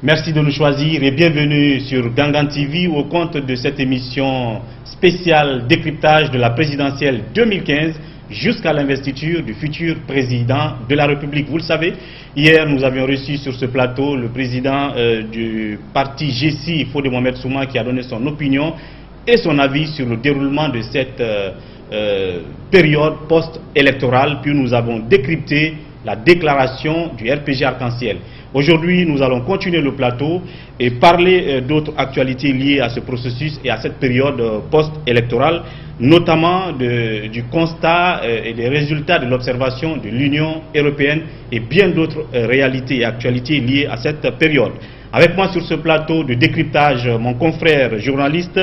Merci de nous choisir et bienvenue sur Gangan TV au compte de cette émission spéciale décryptage de la présidentielle 2015 jusqu'à l'investiture du futur président de la République. Vous le savez, hier nous avions reçu sur ce plateau le président du parti G6, Fode Mohamed Souma, qui a donné son opinion et son avis sur le déroulement de cette période post-électorale. Puis nous avons décrypté la déclaration du RPG Arc-en-Ciel. Aujourd'hui, nous allons continuer le plateau et parler d'autres actualités liées à ce processus et à cette période post-électorale, notamment du constat et des résultats de l'observation de l'Union européenne et bien d'autres réalités et actualités liées à cette période. Avec moi sur ce plateau de décryptage, mon confrère journaliste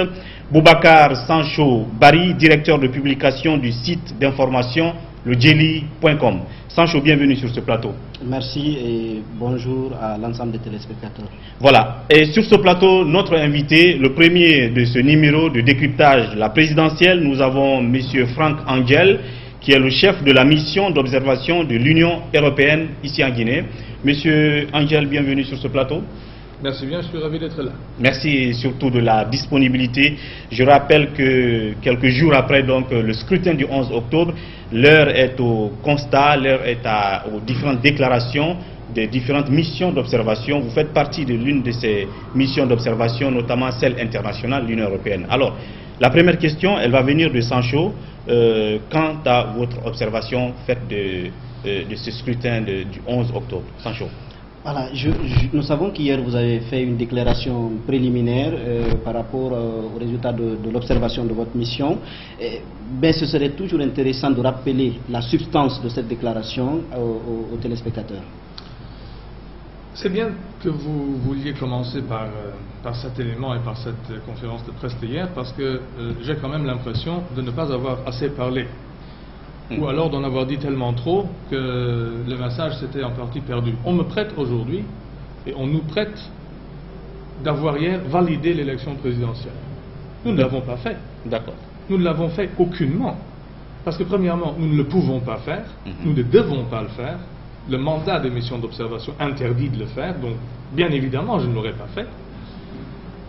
Boubacar Sancho Bari, directeur de publication du site d'information ledjeli.com. Sancho, bienvenue sur ce plateau. Merci et bonjour à l'ensemble des téléspectateurs. Voilà, et sur ce plateau, notre invité, le premier de ce numéro de décryptage, la présidentielle, nous avons M. Franck Angel, qui est le chef de la mission d'observation de l'Union européenne ici en Guinée. Monsieur Angel, bienvenue sur ce plateau. Merci bien, je suis ravi d'être là. Merci surtout de la disponibilité. Je rappelle que quelques jours après donc, le scrutin du 11 octobre, l'heure est au constat, l'heure est aux différentes déclarations des différentes missions d'observation. Vous faites partie de l'une de ces missions d'observation, notamment celle internationale, l'Union européenne. Alors, la première question, elle va venir de Sancho. Quant à votre observation faite de ce scrutin du 11 octobre, Sancho. Voilà, nous savons qu'hier vous avez fait une déclaration préliminaire par rapport aux résultats de l'observation de votre mission. Mais ce serait toujours intéressant de rappeler la substance de cette déclaration aux téléspectateurs. C'est bien que vous vouliez commencer par cet élément et par cette conférence de presse d'hier, parce que j'ai quand même l'impression de ne pas avoir assez parlé. Ou alors d'en avoir dit tellement trop que le message s'était en partie perdu. On me prête aujourd'hui, et on nous prête d'avoir hier validé l'élection présidentielle. Nous ne l'avons pas fait. D'accord. Nous ne l'avons fait aucunement. Parce que premièrement, nous ne le pouvons pas faire, nous ne devons pas le faire. Le mandat des missions d'observation interdit de le faire, donc bien évidemment je ne l'aurais pas fait.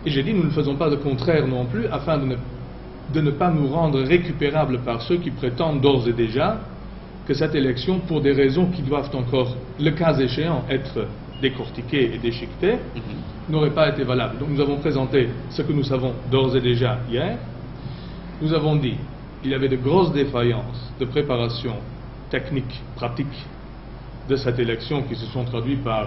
Et j'ai dit nous ne faisons pas le contraire non plus, afin de ne pas nous rendre récupérables par ceux qui prétendent d'ores et déjà que cette élection, pour des raisons qui doivent encore, le cas échéant, être décortiquées et déchiquetées, n'aurait pas été valable. Donc nous avons présenté ce que nous savons d'ores et déjà hier. Nous avons dit qu'il y avait de grosses défaillances de préparation technique, pratique de cette élection qui se sont traduites par...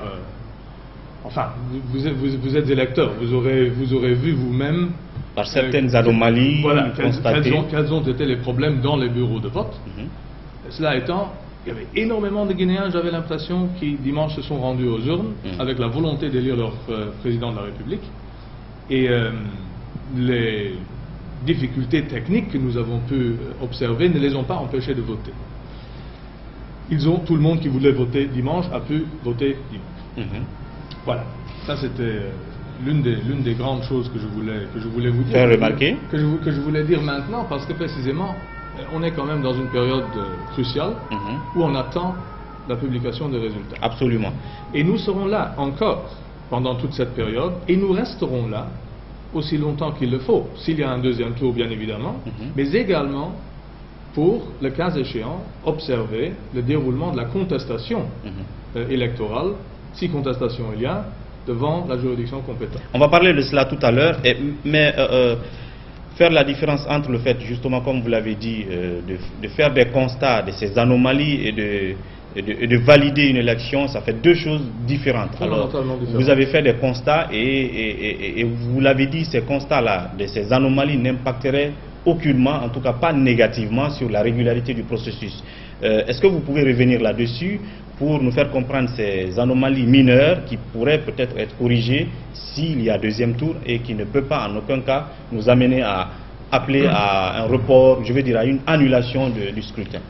enfin, vous êtes électeur, vous aurez vu vous-même par certaines anomalies constatées. Quels ont été les problèmes dans les bureaux de vote. Cela étant, il y avait énormément de Guinéens, j'avais l'impression, qui dimanche se sont rendus aux urnes avec la volonté d'élire leur président de la République. Et les difficultés techniques que nous avons pu observer ne les ont pas empêchés de voter. Tout le monde qui voulait voter dimanche a pu voter dimanche. Voilà, ça c'était l'une des grandes choses que je voulais vous dire. Faire remarquer. Que je voulais dire maintenant, parce que précisément, on est quand même dans une période cruciale où on attend la publication des résultats. Absolument. Et nous serons là encore pendant toute cette période, et nous resterons là aussi longtemps qu'il le faut, s'il y a un deuxième tour bien évidemment, mais également pour, le cas échéant, observer le déroulement de la contestation électorale, si contestation il y a, devant la juridiction compétente. On va parler de cela tout à l'heure, mais faire la différence entre le fait, justement, comme vous l'avez dit, de faire des constats de ces anomalies et de valider une élection, ça fait deux choses différentes. Alors, vous avez fait des constats et vous l'avez dit, ces constats-là, de ces anomalies n'impacteraient aucunement, en tout cas pas négativement, sur la régularité du processus. Est-ce que vous pouvez revenir là-dessus pour nous faire comprendre ces anomalies mineures qui pourraient peut-être être corrigées s'il y a deuxième tour et qui ne peut pas en aucun cas nous amener à appeler à un report, je veux dire à une annulation du scrutin?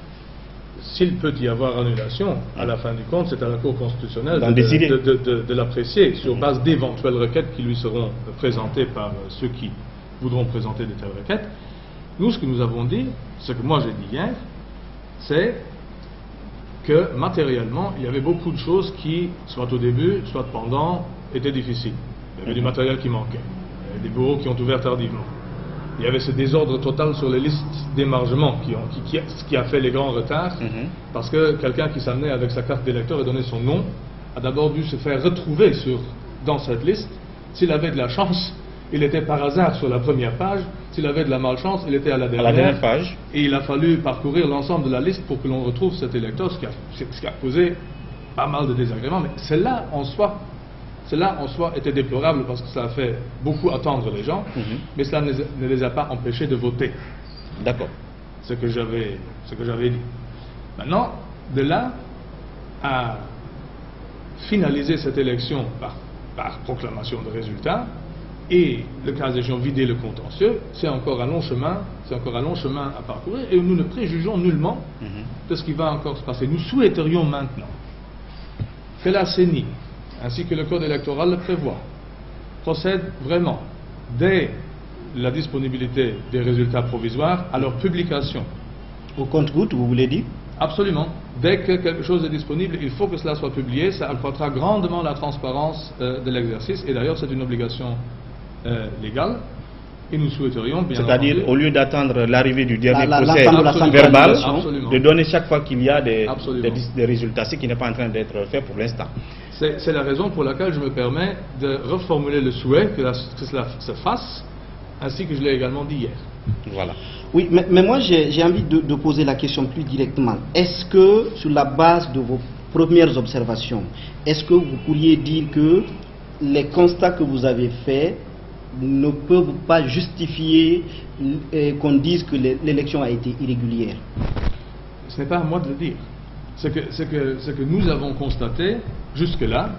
S'il peut y avoir annulation, à la fin du compte, c'est à la Cour constitutionnelle de l'apprécier sur base d'éventuelles requêtes qui lui seront présentées par ceux qui voudront présenter de telles requêtes. Nous, ce que nous avons dit, ce que moi j'ai dit hier, c'est que matériellement, il y avait beaucoup de choses qui, soit au début, soit pendant était difficile. Il y avait du matériel qui manquait. Il y avait des bureaux qui ont ouvert tardivement. Il y avait ce désordre total sur les listes d'émargement qui a fait les grands retards, parce que quelqu'un qui s'amenait avec sa carte d'électeur et donnait son nom a d'abord dû se faire retrouver dans cette liste. S'il avait de la chance, il était par hasard sur la première page. S'il avait de la malchance, il était à la dernière page. Et il a fallu parcourir l'ensemble de la liste pour que l'on retrouve cet électeur, ce qui a causé pas mal de désagréments. Mais cela en soi était déplorable parce que ça a fait beaucoup attendre les gens, mais cela ne les a pas empêchés de voter. D'accord. Ce que j'avais dit. Maintenant, de là à finaliser cette élection par proclamation de résultats et, le cas échéant, vider le contentieux, c'est encore un long chemin à parcourir, et nous ne préjugeons nullement de ce qui va encore se passer. Nous souhaiterions maintenant que la CENI, ainsi que le Code électoral le prévoit, procède vraiment, dès la disponibilité des résultats provisoires, à leur publication. Au compte-gouttes, vous voulez dire? Absolument. Dès que quelque chose est disponible, il faut que cela soit publié. Ça accroîtra grandement la transparence de l'exercice. Et d'ailleurs, c'est une obligation légale. Et nous souhaiterions bien entendu... C'est-à-dire, au lieu d'attendre l'arrivée du dernier procès verbal, de donner chaque fois qu'il y a des résultats, ce qui n'est pas en train d'être fait pour l'instant. C'est la raison pour laquelle je me permets de reformuler le souhait que cela se fasse, ainsi que je l'ai également dit hier. Voilà. Oui, mais moi j'ai envie de poser la question plus directement. Est-ce que, sur la base de vos premières observations, est-ce que vous pourriez dire que les constats que vous avez faits ne peuvent pas justifier qu'on dise que l'élection a été irrégulière? Ce n'est pas à moi de le dire. Ce que nous avons constaté jusque-là,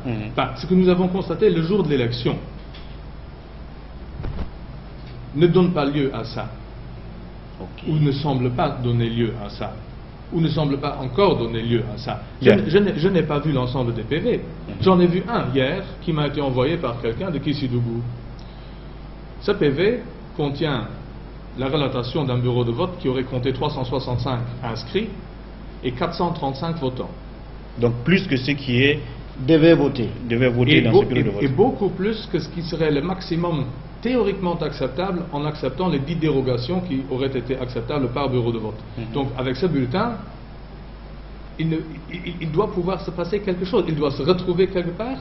ce que nous avons constaté le jour de l'élection, ne donne pas lieu à ça. Ou ne semble pas donner lieu à ça. Ou ne semble pas encore donner lieu à ça. Je n'ai pas vu l'ensemble des PV. J'en ai vu un hier qui m'a été envoyé par quelqu'un de Kissidougou. Ce PV contient la relatation d'un bureau de vote qui aurait compté 365 inscrits et 435 votants. Donc plus que ce qui est devait voter dans ce bureau de vote. Et beaucoup plus que ce qui serait le maximum théoriquement acceptable en acceptant les 10 dérogations qui auraient été acceptables par bureau de vote. Donc avec ce bulletin, il doit pouvoir se passer quelque chose, il doit se retrouver quelque part.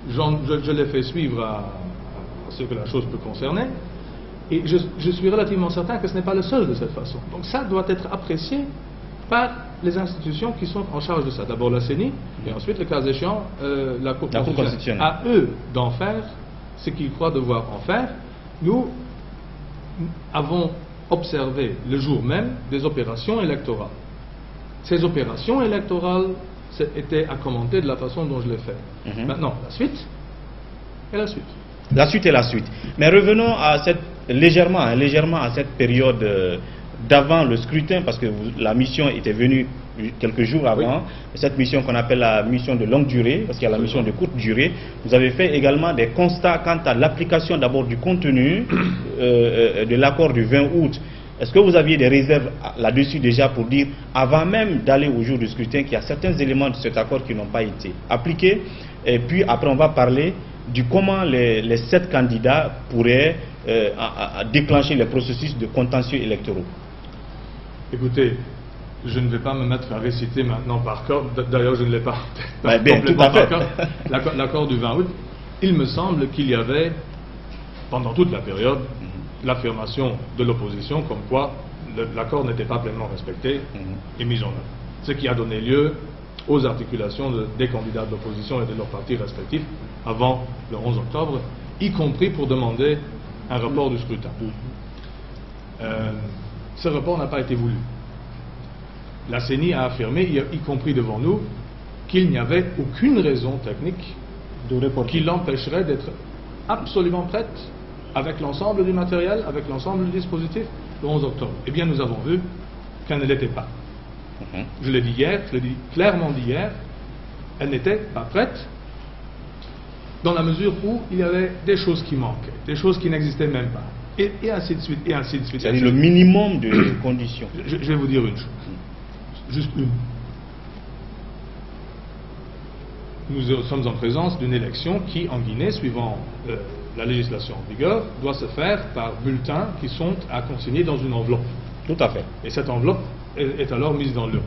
Je l'ai fait suivre à ce que la chose peut concerner, et je suis relativement certain que ce n'est pas le seul de cette façon. Donc ça doit être apprécié par les institutions qui sont en charge de ça. D'abord la CENI, et ensuite, le cas échéant, la Cour constitutionnelle. À eux d'en faire ce qu'ils croient devoir en faire. Nous avons observé le jour même des opérations électorales. Ces opérations électorales étaient à commenter de la façon dont je l'ai fait. Maintenant, la suite et la suite. La suite est la suite. Mais revenons à légèrement à cette période d'avant le scrutin, parce que la mission était venue quelques jours avant. Oui. Cette mission qu'on appelle la mission de longue durée, parce qu'il y a la mission de courte durée. Vous avez fait également des constats quant à l'application d'abord du contenu de l'accord du 20 août. Est-ce que vous aviez des réserves là-dessus déjà pour dire, avant même d'aller au jour du scrutin, qu'il y a certains éléments de cet accord qui n'ont pas été appliqués? Et puis après on va parler du comment les 7 candidats pourraient déclencher les processus de contentieux électoraux. Écoutez, je ne vais pas me mettre à réciter maintenant par cœur, d'ailleurs je ne l'ai pas complètement par cœur, l'accord du 20 août. Il me semble qu'il y avait, pendant toute la période, l'affirmation de l'opposition comme quoi l'accord n'était pas pleinement respecté et mis en œuvre. Ce qui a donné lieu aux articulations des candidats de l'opposition et de leurs partis respectifs avant le 11 octobre, y compris pour demander un report du scrutin. Ce report n'a pas été voulu. La CENI a affirmé, y compris devant nous, qu'il n'y avait aucune raison technique qui l'empêcherait d'être absolument prête avec l'ensemble du matériel, avec l'ensemble du dispositif, le 11 octobre. Eh bien, nous avons vu qu'elle ne l'était pas. Je l'ai dit hier, je l'ai dit clairement hier, elle n'était pas prête, dans la mesure où il y avait des choses qui manquaient, des choses qui n'existaient même pas, et ainsi de suite, et ainsi de suite. C'est-à-dire le minimum de conditions. Je vais vous dire une chose, juste une. nous sommes en présence d'une élection qui, en Guinée, suivant la législation en vigueur, doit se faire par bulletins qui sont à consigner dans une enveloppe. Tout à fait. Et cette enveloppe est alors mise dans l'urne.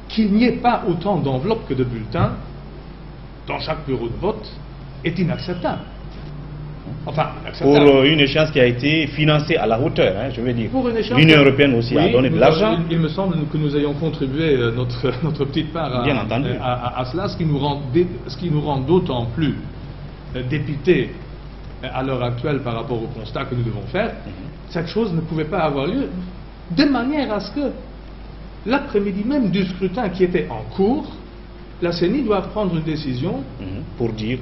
Qu'il n'y ait pas autant d'enveloppes que de bulletins dans chaque bureau de vote est inacceptable. Enfin, acceptable. Pour une échéance qui a été financée à la hauteur, hein, je veux dire. L'Union européenne aussi a donné de l'argent. Il me semble que nous ayons contribué notre petite part à cela, ce qui nous rend d'autant plus dépités à l'heure actuelle par rapport au constat que nous devons faire. Cette chose ne pouvait pas avoir lieu de manière à ce que l'après-midi même du scrutin qui était en cours, la CENI doit prendre une décision pour dire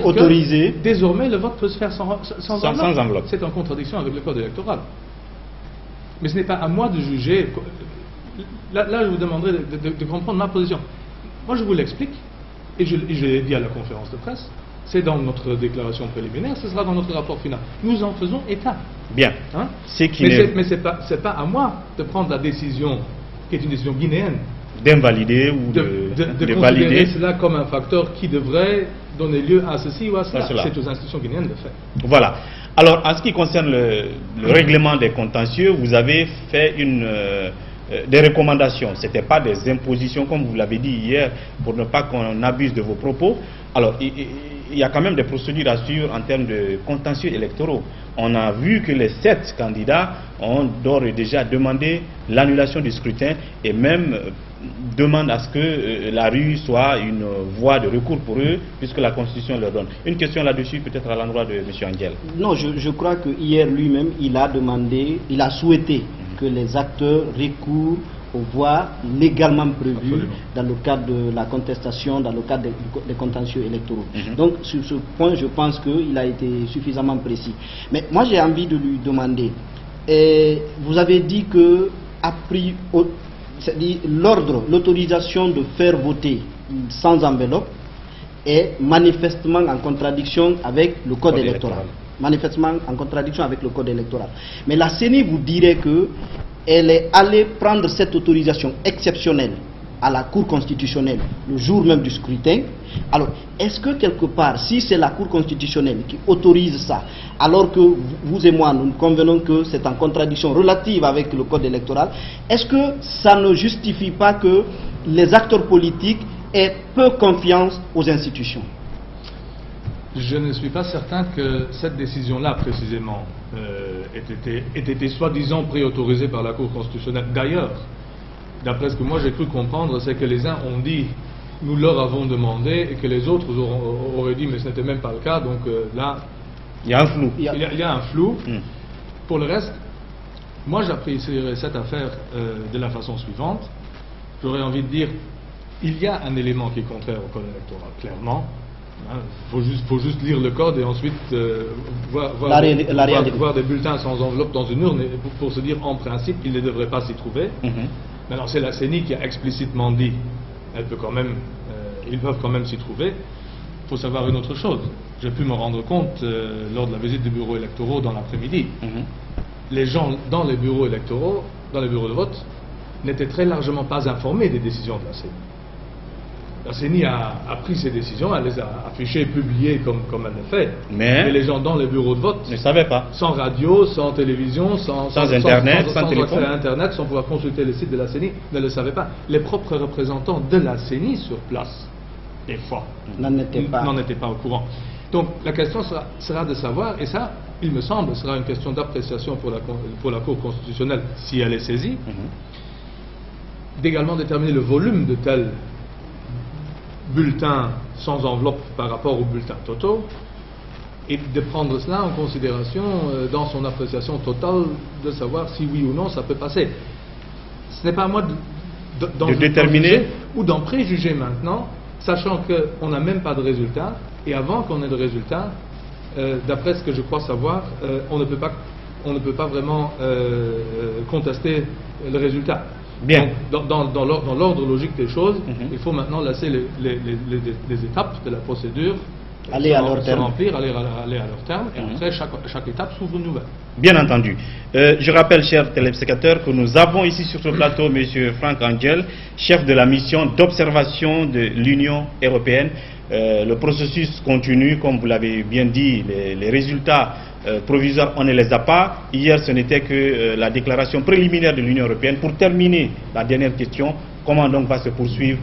autoriser. Que désormais le vote peut se faire sans enveloppe. C'est en contradiction avec le code électoral. Mais ce n'est pas à moi de juger. Là, je vous demanderai de comprendre ma position. Moi, je vous l'explique, et je l'ai dit à la conférence de presse. C'est dans notre déclaration préliminaire, ce sera dans notre rapport final. Nous en faisons état. Bien. Hein? Mais ce n'est pas à moi de prendre la décision, qui est une décision guinéenne, d'invalider ou de considérer valider cela comme un facteur qui devrait donner lieu à ceci ou à cela. C'est aux institutions guinéennes de faire. Voilà. Alors, en ce qui concerne le règlement des contentieux, vous avez fait des recommandations. Ce n'était pas des impositions, comme vous l'avez dit hier, pour ne pas qu'on abuse de vos propos. Alors, il y a quand même des procédures à suivre en termes de contentieux électoraux. On a vu que les 7 candidats ont d'ores et déjà demandé l'annulation du scrutin et même demandent à ce que la rue soit une voie de recours pour eux, puisque la Constitution leur donne. Une question là-dessus, peut-être à l'endroit de M. Angel. Non, je crois que hier lui-même, il a souhaité que les acteurs recourent aux voies légalement prévues dans le cadre de la contestation, dans le cadre des contentieux électoraux. Donc, sur ce point, je pense qu'il a été suffisamment précis. Mais moi, j'ai envie de lui demander, vous avez dit que, l'autorisation de faire voter sans enveloppe est manifestement en contradiction avec le code électoral. Manifestement en contradiction avec le code électoral. Mais la CENI vous dirait que elle est allée prendre cette autorisation exceptionnelle à la Cour constitutionnelle le jour même du scrutin. Alors, est-ce que quelque part, si c'est la Cour constitutionnelle qui autorise ça, alors que vous et moi, nous convenons que c'est en contradiction relative avec le code électoral, est-ce que ça ne justifie pas que les acteurs politiques aient peu confiance aux institutions? Je ne suis pas certain que cette décision-là, précisément, ait été soi-disant préautorisée par la Cour constitutionnelle. D'ailleurs, d'après ce que moi j'ai cru comprendre, c'est que les uns ont dit « nous leur avons demandé » et que les autres auraient dit « mais ce n'était même pas le cas ». Donc là, il y a un flou. Il y a un flou. Pour le reste, moi j'apprécierais cette affaire de la façon suivante. J'aurais envie de dire, il y a un élément qui est contraire au code électoral, clairement. Il faut juste lire le code et ensuite voir des bulletins sans enveloppe dans une urne pour se dire en principe il ne devrait pas s'y trouver. Maintenant c'est la CENI qui a explicitement dit ils peuvent quand même s'y trouver. Il faut savoir une autre chose. J'ai pu me rendre compte lors de la visite des bureaux électoraux dans l'après-midi. Les gens dans les bureaux électoraux, dans les bureaux de vote, n'étaient très largement pas informés des décisions de la CENI. La CENI a pris ses décisions, elle les a affichées, publiées comme elle l'a fait. Mais les gens dans les bureaux de vote ne savaient pas. Sans radio, sans télévision, sans Internet, sans téléphone, accès à Internet, sans pouvoir consulter le site de la CENI, ne le savaient pas. Les propres représentants de la CENI sur place, des fois, n'en étaient pas au courant. Donc la question sera de savoir, et ça, il me semble, sera une question d'appréciation pour la Cour constitutionnelle, si elle est saisie, d'également déterminer le volume de tels bulletins sans enveloppe par rapport aux bulletins totaux et de prendre cela en considération dans son appréciation totale de savoir si oui ou non ça peut passer. Ce n'est pas à moi de déterminer ou d'en préjuger maintenant, sachant qu'on n'a même pas de résultat et avant qu'on ait de résultat, d'après ce que je crois savoir, on ne peut pas vraiment contester le résultat. Bien. Donc, dans l'ordre logique des choses, il faut maintenant laisser les étapes de la procédure aller à leur terme. Remplir, aller à leur terme, et après chaque étape s'ouvre une nouvelle. Bien entendu. Je rappelle, chers téléspectateurs, que nous avons ici sur ce plateau M. Franck Angel, chef de la mission d'observation de l'Union européenne. Le processus continue, comme vous l'avez bien dit, les résultats provisoires, on ne les a pas. Hier, ce n'était que la déclaration préliminaire de l'Union européenne. Pour terminer, la dernière question, comment donc va se poursuivre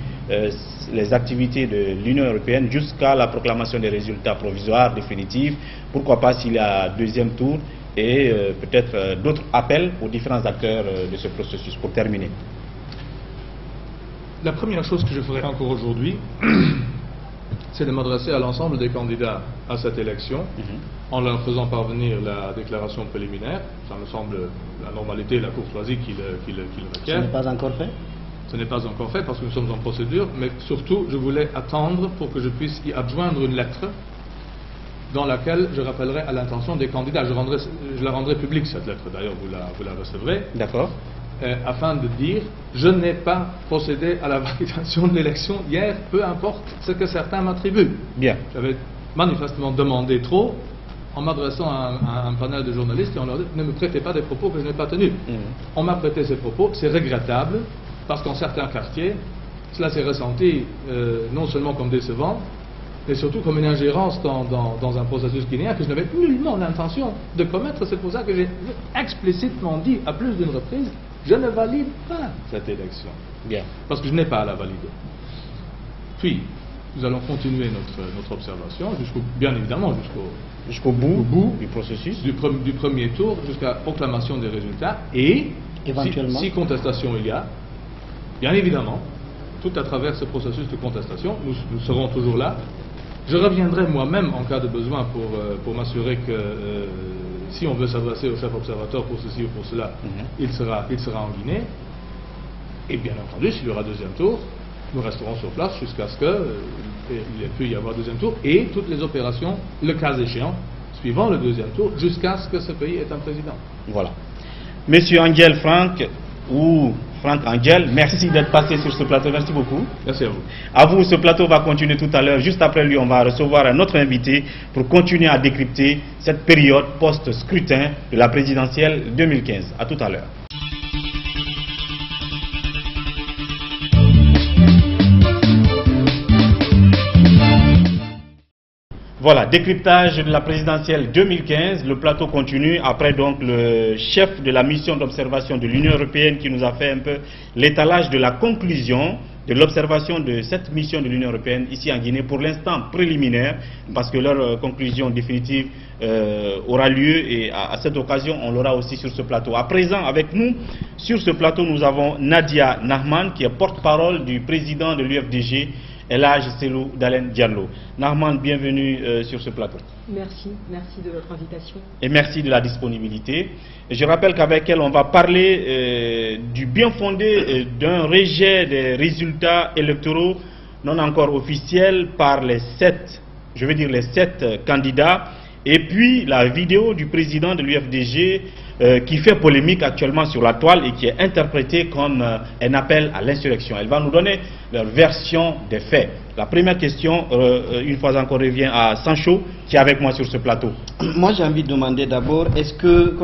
les activités de l'Union européenne jusqu'à la proclamation des résultats provisoires définitifs? Pourquoi pas s'il y a deuxième tour et peut-être d'autres appels aux différents acteurs de ce processus, pour terminer? La première chose que je ferai encore aujourd'hui, c'est de m'adresser à l'ensemble des candidats à cette élection, en leur faisant parvenir la déclaration préliminaire. Ça me semble la normalité, la courtoisie qu'il requiert. Ce n'est pas encore fait? Ce n'est pas encore fait parce que nous sommes en procédure, mais surtout je voulais attendre pour que je puisse y adjoindre une lettre dans laquelle je rappellerai à l'intention des candidats. Je la rendrai publique, cette lettre, d'ailleurs vous la recevrez. D'accord. Afin de dire, je n'ai pas procédé à la validation de l'élection hier, peu importe ce que certains m'attribuent. Bien. J'avais manifestement demandé trop en m'adressant à un panel de journalistes et on leur dit, ne me prêtez pas des propos que je n'ai pas tenus. On m'a prêté ces propos, c'est regrettable, parce qu'en certains quartiers, cela s'est ressenti non seulement comme décevant, mais surtout comme une ingérence dans un processus guinéen que je n'avais nullement l'intention de commettre. C'est pour ça que j'ai explicitement dit à plus d'une reprise, je ne valide pas cette élection. Bien. Parce que je n'ai pas à la valider. Puis, nous allons continuer notre observation, bien évidemment jusqu'au bout du processus. Du premier tour jusqu'à la proclamation des résultats. Et, éventuellement, si contestation il y a, bien évidemment, tout à travers ce processus de contestation, nous serons toujours là. Je reviendrai moi-même en cas de besoin pour m'assurer que si on veut s'adresser au chef observateur pour ceci ou pour cela, il sera en Guinée. Et bien entendu, s'il y aura deuxième tour, nous resterons sur place jusqu'à ce qu'il puisse y avoir deuxième tour et toutes les opérations, le cas échéant, suivant le deuxième tour, jusqu'à ce que ce pays ait un président. Voilà. Monsieur Angel Franck, ou Franck Angel, merci d'être passé sur ce plateau. Merci beaucoup. Merci à vous. À vous, ce plateau va continuer tout à l'heure. Juste après lui, on va recevoir un autre invité pour continuer à décrypter cette période post-scrutin de la présidentielle 2015. À tout à l'heure. Voilà, décryptage de la présidentielle 2015, le plateau continue, après donc le chef de la mission d'observation de l'Union européenne qui nous a fait un peu l'étalage de la conclusion de l'observation de cette mission de l'Union européenne ici en Guinée, pour l'instant préliminaire, parce que leur conclusion définitive aura lieu et à cette occasion on l'aura aussi sur ce plateau. À présent avec nous sur ce plateau nous avons Nadia Nahman qui est porte-parole du président de l'UFDG, Elhadji Cellou Dalein Diallo. Nahman, bienvenue sur ce plateau. Merci de votre invitation. Et merci de la disponibilité. Je rappelle qu'avec elle, on va parler du bien fondé d'un rejet des résultats électoraux non encore officiels par les 7 candidats. Et puis la vidéo du président de l'UFDG qui fait polémique actuellement sur la toile et qui est interprétée comme un appel à l'insurrection. Elle va nous donner leur version des faits. La première question, une fois encore, revient à Sancho, qui est avec moi sur ce plateau. Moi, j'ai envie de demander d'abord, est-ce que,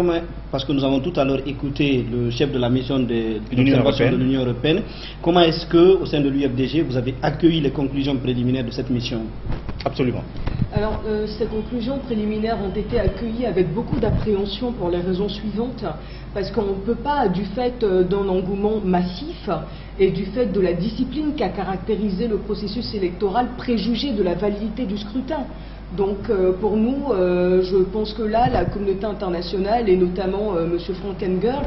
parce que nous avons tout à l'heure écouté le chef de la mission d'observation de l'Union européenne, comment est-ce que, au sein de l'UFDG, vous avez accueilli les conclusions préliminaires de cette mission? Absolument. Alors, ces conclusions préliminaires ont été accueillies avec beaucoup d'appréhension pour les raisons suivantes. Parce qu'on ne peut pas, du fait d'un engouement massif et du fait de la discipline qui a caractérisé le processus électoral, préjuger de la validité du scrutin. Donc pour nous, je pense que là, la communauté internationale et notamment M. Franck Angel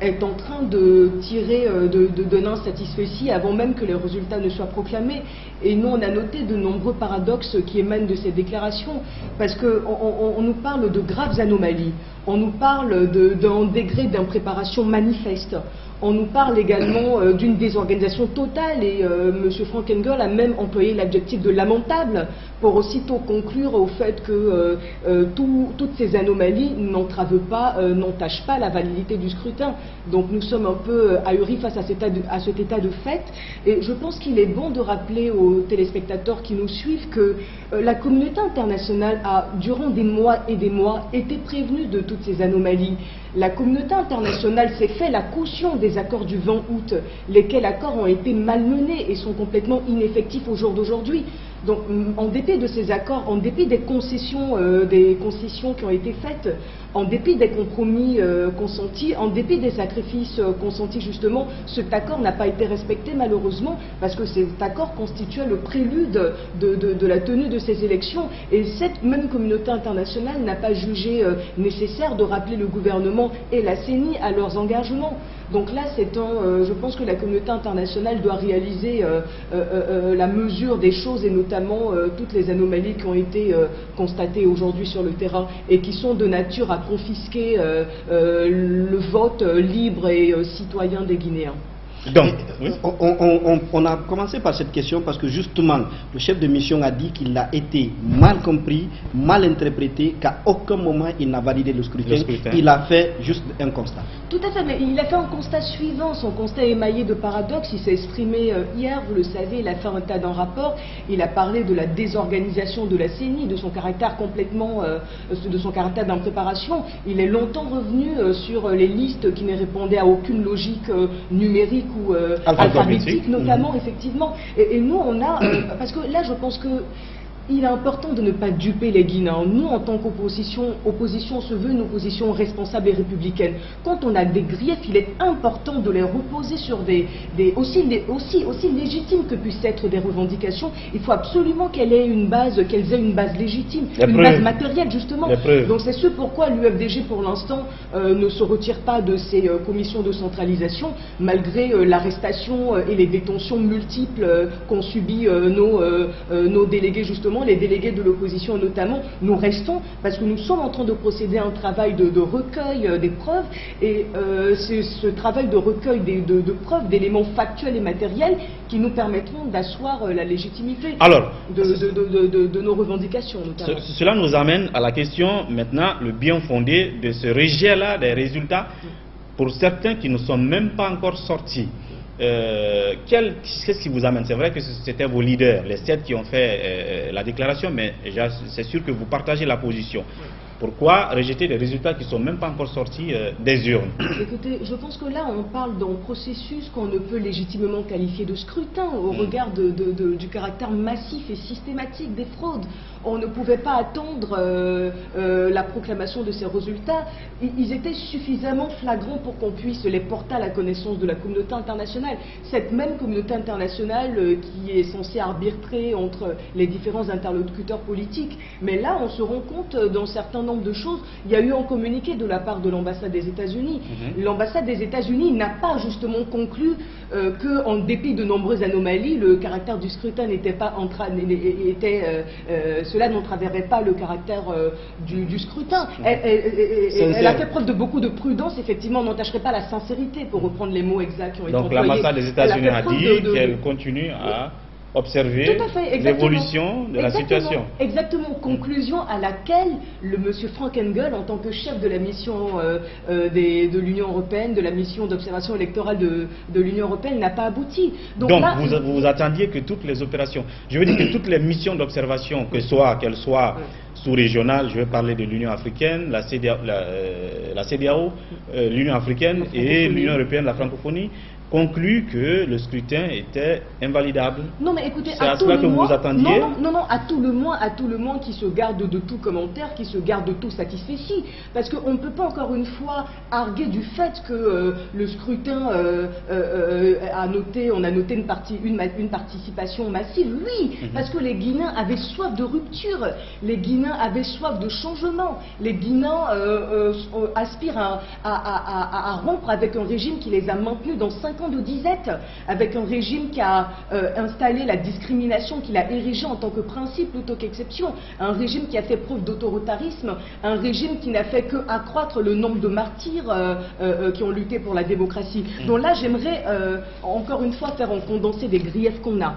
est en train de tirer de l'insatisfait avant même que les résultats ne soient proclamés. Et nous, on a noté de nombreux paradoxes qui émanent de ces déclarations, parce qu'on nous parle de graves anomalies, on nous parle d'un degré d'impréparation manifeste. On nous parle également d'une désorganisation totale et M. Franck Angel a même employé l'adjectif de lamentable pour aussitôt conclure au fait que toutes ces anomalies n'entravent pas, n'entachent pas la validité du scrutin. Donc nous sommes un peu ahuris face à cet état de fait. Et je pense qu'il est bon de rappeler aux téléspectateurs qui nous suivent que la communauté internationale a, durant des mois et des mois, été prévenue de toutes ces anomalies. La communauté internationale s'est fait la caution des accords du 20 août, lesquels accords ont été malmenés et sont complètement ineffectifs au jour d'aujourd'hui. Donc, en dépit de ces accords, en dépit des concessions qui ont été faites, en dépit des compromis consentis, en dépit des sacrifices consentis justement, cet accord n'a pas été respecté malheureusement parce que cet accord constituait le prélude de la tenue de ces élections. Et cette même communauté internationale n'a pas jugé nécessaire de rappeler le gouvernement et la CENI à leurs engagements. Donc là, je pense que la communauté internationale doit réaliser la mesure des choses et notamment toutes les anomalies qui ont été constatées aujourd'hui sur le terrain et qui sont de nature à confisquer le vote libre et citoyen des Guinéens. Donc, on a commencé par cette question parce que justement, le chef de mission a dit qu'il a été mal compris, mal interprété, qu'à aucun moment il n'a validé le scrutin. Il a fait juste un constat. Tout à fait, mais il a fait un constat suivant. Son constat émaillé de paradoxes. Il s'est exprimé hier, vous le savez, il a fait un tas d'un rapport. Il a parlé de la désorganisation de la CENI, de son caractère de son caractère d'impréparation. Il est longtemps revenu sur les listes qui ne répondaient à aucune logique numérique ou alphabétique, notamment, effectivement. Et nous, on a... parce que là, je pense que il est important de ne pas duper les Guinéens. Nous, en tant qu'opposition, opposition se veut une opposition responsable et républicaine. Quand on a des griefs, il est important de les reposer sur aussi légitimes que puissent être des revendications. Il faut absolument qu'elles aient une base légitime, base matérielle, justement. Donc c'est ce pourquoi l'UFDG, pour l'instant, ne se retire pas de ces commissions de centralisation, malgré l'arrestation et les détentions multiples qu'ont subi nos délégués, justement, les délégués de l'opposition notamment. Nous restons parce que nous sommes en train de procéder à un travail de recueil des preuves et c'est ce travail de recueil de preuves, d'éléments factuels et matériels qui nous permettront d'asseoir la légitimité de nos revendications notamment. Cela nous amène à la question maintenant, le bien fondé de ce rejet-là des résultats pour certains qui ne sont même pas encore sortis. Qu'est-ce qui vous amène? C'est vrai que c'était vos leaders, les 7 qui ont fait la déclaration, mais c'est sûr que vous partagez la position. Pourquoi rejeter des résultats qui ne sont même pas encore sortis des urnes? Écoutez, je pense que là, on parle d'un processus qu'on ne peut légitimement qualifier de scrutin au regard du caractère massif et systématique des fraudes. On ne pouvait pas attendre la proclamation de ces résultats. Ils étaient suffisamment flagrants pour qu'on puisse les porter à la connaissance de la communauté internationale. Cette même communauté internationale qui est censée arbitrer entre les différents interlocuteurs politiques. Mais là, on se rend compte d'un certain nombre de choses. Il y a eu un communiqué de la part de l'ambassade des États-Unis. L'ambassade des États-Unis n'a pas justement conclu qu'en dépit de nombreuses anomalies, le caractère du scrutin n'était pas cela n'entraverait pas le caractère du scrutin. Elle a fait preuve de beaucoup de prudence. Effectivement, on n'entacherait pas la sincérité, pour reprendre les mots exacts qui ont été employés. Donc l'ambassade des États-Unis a dit qu'elle continue à observer l'évolution de la situation. Exactement, conclusion à laquelle le monsieur Frank Engel, en tant que chef de la mission de l'Union européenne, de la mission d'observation électorale de l'Union européenne, n'a pas abouti. Donc là, vous attendiez que toutes les opérations, je veux dire que toutes les missions d'observation, qu'elles soient sous-régionales, je vais parler de l'Union africaine, la CEDEAO, l'Union africaine et l'Union européenne, la francophonie, conclut que le scrutin était invalidable. Non, mais écoutez, c'est à cela que vous attendiez. Non, à tout le moins qui se garde de tout commentaire, qui se garde de tout satisfecit, parce qu'on ne peut pas encore une fois arguer du fait que le scrutin on a noté une participation massive. Oui, parce que les Guinéens avaient soif de rupture, les Guinéens avaient soif de changement, les Guinéens aspirent à rompre avec un régime qui les a maintenus dans 50 ans de disette, avec un régime qui a installé la discrimination, qu'il a érigée en tant que principe plutôt qu'exception, un régime qui a fait preuve d'autoritarisme, un régime qui n'a fait que accroître le nombre de martyrs qui ont lutté pour la démocratie. Donc là, j'aimerais encore une fois faire en condensé des griefs qu'on a.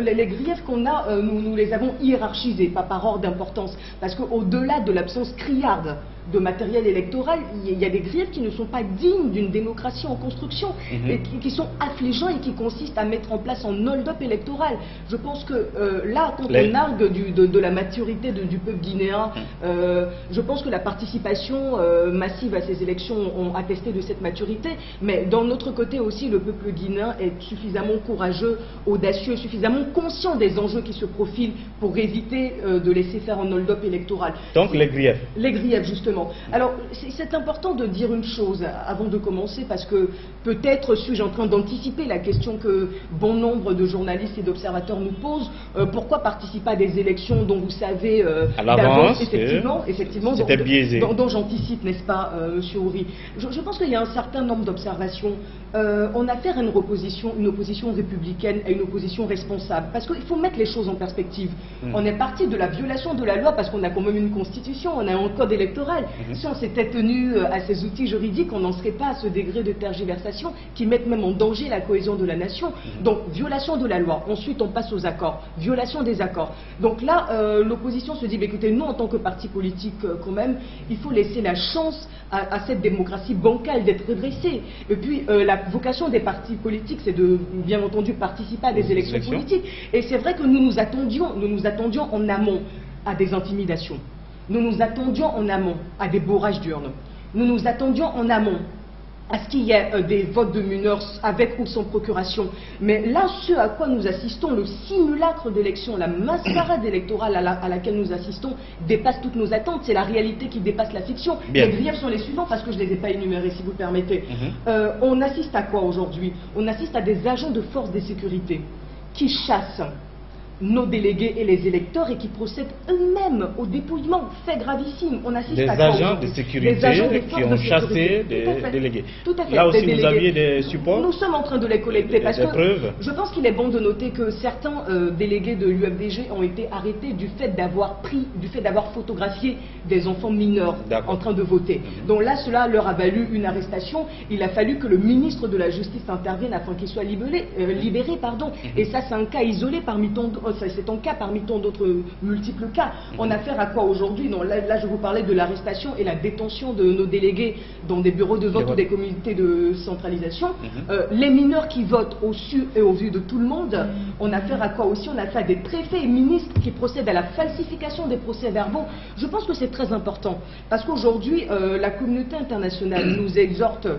Les griefs qu'on a, nous les avons hiérarchisés, pas par ordre d'importance, parce qu'au-delà de l'absence criarde de matériel électoral, il y a des griefs qui ne sont pas dignes d'une démocratie en construction, et qui sont affligeants et qui consistent à mettre en place un hold-up électoral. Je pense que là, quand on argue de la maturité du peuple guinéen, je pense que la participation massive à ces élections ont attesté de cette maturité, mais d'un autre côté aussi, le peuple guinéen est suffisamment courageux, audacieux, suffisamment conscient des enjeux qui se profilent pour éviter de laisser faire un hold-up électoral. Donc les griefs. Les griefs, justement. Alors, c'est important de dire une chose avant de commencer, parce que peut-être suis-je en train d'anticiper la question que bon nombre de journalistes et d'observateurs nous posent. Pourquoi participer à des élections dont vous savez d'avance, effectivement, c'était biaisé, dont j'anticipe, n'est-ce pas, Monsieur Houry? Je pense qu'il y a un certain nombre d'observations. On a affaire à une opposition républicaine, à une opposition responsable, parce qu'il faut mettre les choses en perspective. On est parti de la violation de la loi, parce qu'on a quand même une constitution, on a un code électoral. Si on s'était tenu à ces outils juridiques, on n'en serait pas à ce degré de tergiversation qui mettent même en danger la cohésion de la nation. Donc, violation de la loi. Ensuite, on passe aux accords. Violation des accords. Donc là, l'opposition se dit, écoutez, nous, en tant que parti politique, quand même, il faut laisser la chance à cette démocratie bancale d'être redressée. Et puis, la vocation des partis politiques, c'est de, bien entendu, participer à des élections politiques. Et c'est vrai que nous nous attendions en amont à des intimidations. Nous nous attendions en amont à des bourrages d'urnes. Nous nous attendions en amont à ce qu'il y ait des votes de mineurs avec ou sans procuration. Mais là, ce à quoi nous assistons, le simulacre d'élection, la mascarade électorale à laquelle nous assistons, dépasse toutes nos attentes. C'est la réalité qui dépasse la fiction. Les griefs sont les suivants, parce que je ne les ai pas énumérés, si vous le permettez. On assiste à quoi aujourd'hui? On assiste à des agents de force de sécurité qui chassent nos délégués et les électeurs et qui procèdent eux-mêmes au dépouillement, fait gravissime. On assiste des à quoi agents de sécurité qui ont chassé des délégués. Tout à fait. Là aussi, vous aviez des supports? Nous sommes en train de les collecter, parce que preuves. Je pense qu'il est bon de noter que certains délégués de l'UFDG ont été arrêtés du fait d'avoir photographié des enfants mineurs en train de voter. Donc là, cela leur a valu une arrestation. Il a fallu que le ministre de la Justice intervienne afin qu'ils soient libérés. Et ça, c'est un cas isolé parmi tant d'autres. C'est un cas parmi tant d'autres multiples cas. On a affaire à quoi aujourd'hui? Là, je vous parlais de l'arrestation et la détention de nos délégués dans des bureaux de vote ou des comités de centralisation. Les mineurs qui votent au su et au vu de tout le monde. On a affaire à quoi aussi? On a affaire à des préfets et ministres qui procèdent à la falsification des procès-verbaux. Je pense que c'est très important, parce qu'aujourd'hui, la communauté internationale nous exhorte,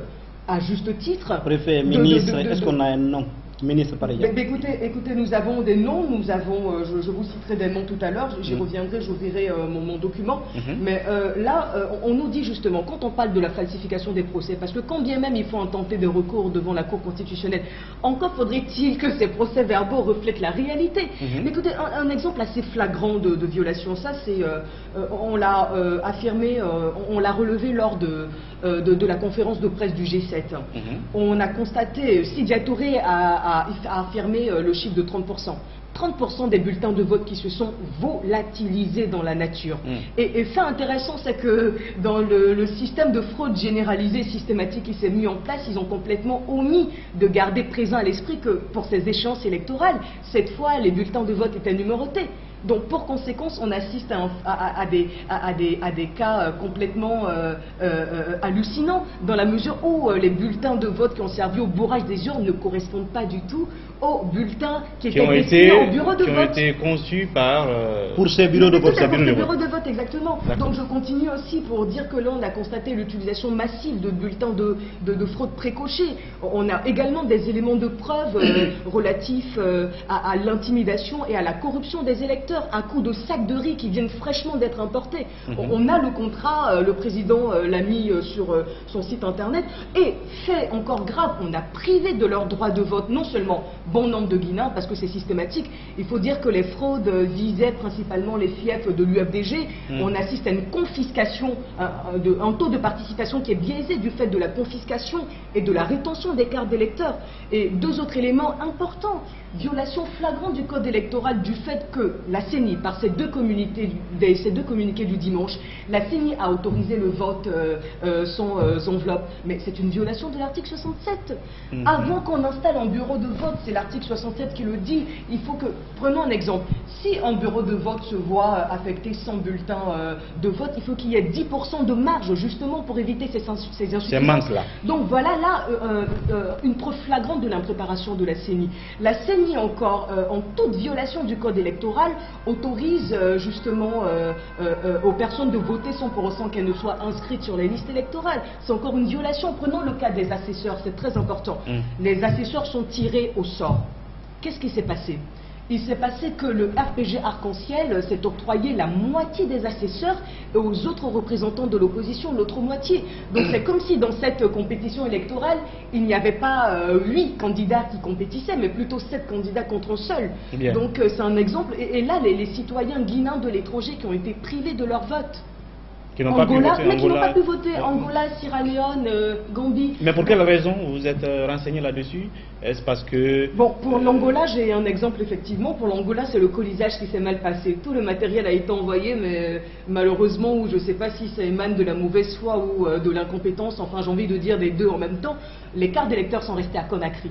à juste titre... Préfet, ministre, est-ce qu'on a un nom? Ministre, par exemple. Écoutez, nous avons des noms, nous avons, je vous citerai des noms tout à l'heure, j'y reviendrai, j'ouvrirai mon document, mais là, on nous dit justement, quand on parle de la falsification des procès, parce que quand bien même il faut intenter des recours devant la Cour constitutionnelle, encore faudrait-il que ces procès-verbaux reflètent la réalité. Mais écoutez, un exemple assez flagrant de violation, ça c'est, on l'a affirmé, on l'a relevé lors de la conférence de presse du G7. On a constaté, Sidya Touré a affirmé le chiffre de 30%. 30% des bulletins de vote qui se sont volatilisés dans la nature. Et fait intéressant, c'est que dans le système de fraude généralisée, systématique qui s'est mis en place, ils ont complètement omis de garder présent à l'esprit que pour ces échéances électorales, cette fois, les bulletins de vote étaient numérotés. Donc, pour conséquence, on assiste à des cas complètement hallucinants, dans la mesure où les bulletins de vote qui ont servi au bourrage des urnes ne correspondent pas du tout aux bulletins qui étaient destinés au bureau de vote. Qui ont été conçus par... pour ces bureaux de vote. Pour ces bureaux de vote, exactement. Donc, je continue aussi pour dire que là, on a constaté l'utilisation massive de bulletins de fraude précochée. On a également des éléments de preuve relatifs à l'intimidation et à la corruption des électeurs. électeurs un coup de sac de riz qui viennent fraîchement d'être importés. On a le contrat, le président l'a mis sur son site internet, et fait encore grave, on a privé de leur droit de vote non seulement bon nombre de Guinéens, parce que c'est systématique. Il faut dire que les fraudes visaient principalement les fiefs de l'UFDG. On assiste à une confiscation, un taux de participation qui est biaisé du fait de la confiscation et de la rétention des cartes d'électeurs. Et deux autres éléments importants: violation flagrante du code électoral du fait que la CENI, par ces deux communiqués du dimanche, la CENI a autorisé le vote sans enveloppe. Mais c'est une violation de l'article 67. Avant qu'on installe un bureau de vote, c'est l'article 67 qui le dit, il faut que, prenons un exemple, si un bureau de vote se voit affecter 100 bulletins de vote, il faut qu'il y ait 10% de marge justement pour éviter ces insuffisances. Donc voilà là une preuve flagrante de l'impréparation de la CENI. La CENI encore, en toute violation du code électoral, autorise justement aux personnes de voter sans pour autant qu'elles ne soient inscrites sur les listes électorales. C'est encore une violation. Prenons le cas des assesseurs, c'est très important. Les assesseurs sont tirés au sort. Qu'est-ce qui s'est passé? Il s'est passé que le RPG Arc-en-Ciel s'est octroyé la moitié des assesseurs et aux autres représentants de l'opposition l'autre moitié. Donc c'est comme si dans cette compétition électorale, il n'y avait pas 8 candidats qui compétissaient, mais plutôt 7 candidats contre un seul. Donc c'est un exemple. Et là, les citoyens guinéens de l'étranger qui ont été privés de leur vote. Qui n'ont pas pu voter. Angola, Sierra Leone, Gambie. Mais pour quelle raison vous êtes renseigné là-dessus? Est-ce parce que... Bon, pour l'Angola, j'ai un exemple effectivement. Pour l'Angola, c'est le colisage qui s'est mal passé. Tout le matériel a été envoyé, mais malheureusement, ou je ne sais pas si ça émane de la mauvaise foi ou de l'incompétence, enfin j'ai envie de dire des deux en même temps, les cartes d'électeurs sont restées à Conakry.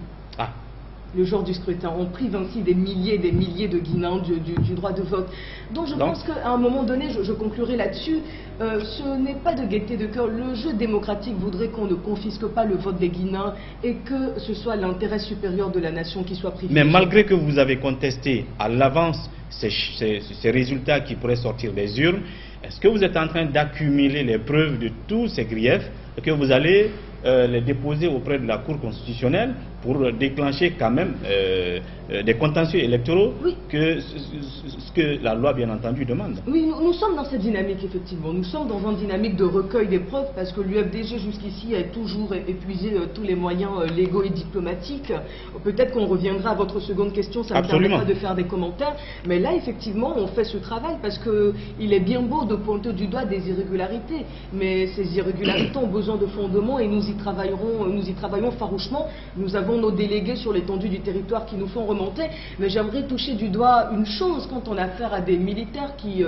Le jour du scrutin. On prive ainsi des milliers de Guinéens du droit de vote. Donc je pense qu'à un moment donné, je conclurai là-dessus, ce n'est pas de gaieté de cœur. Le jeu démocratique voudrait qu'on ne confisque pas le vote des Guinéens et que ce soit l'intérêt supérieur de la nation qui soit privilégié. Mais malgré que vous avez contesté à l'avance ces résultats qui pourraient sortir des urnes, est-ce que vous êtes en train d'accumuler les preuves de tous ces griefs et que vous allez les déposer auprès de la Cour constitutionnelle pour déclencher quand même des contentieux électoraux, ce que la loi bien entendu demande? Oui, nous sommes dans cette dynamique effectivement. Nous sommes dans une dynamique de recueil des preuves parce que l'UFDG jusqu'ici a toujours épuisé tous les moyens légaux et diplomatiques. Peut-être qu'on reviendra à votre seconde question, ça ne me permet pas de faire des commentaires. Mais là effectivement on fait ce travail parce qu'il est bien beau de pointer du doigt des irrégularités. Mais ces irrégularités ont besoin de fondements et nous y travaillons farouchement. Nous avons nos délégués sur l'étendue du territoire qui nous font remonter, mais j'aimerais toucher du doigt une chose quand on a affaire à des militaires qui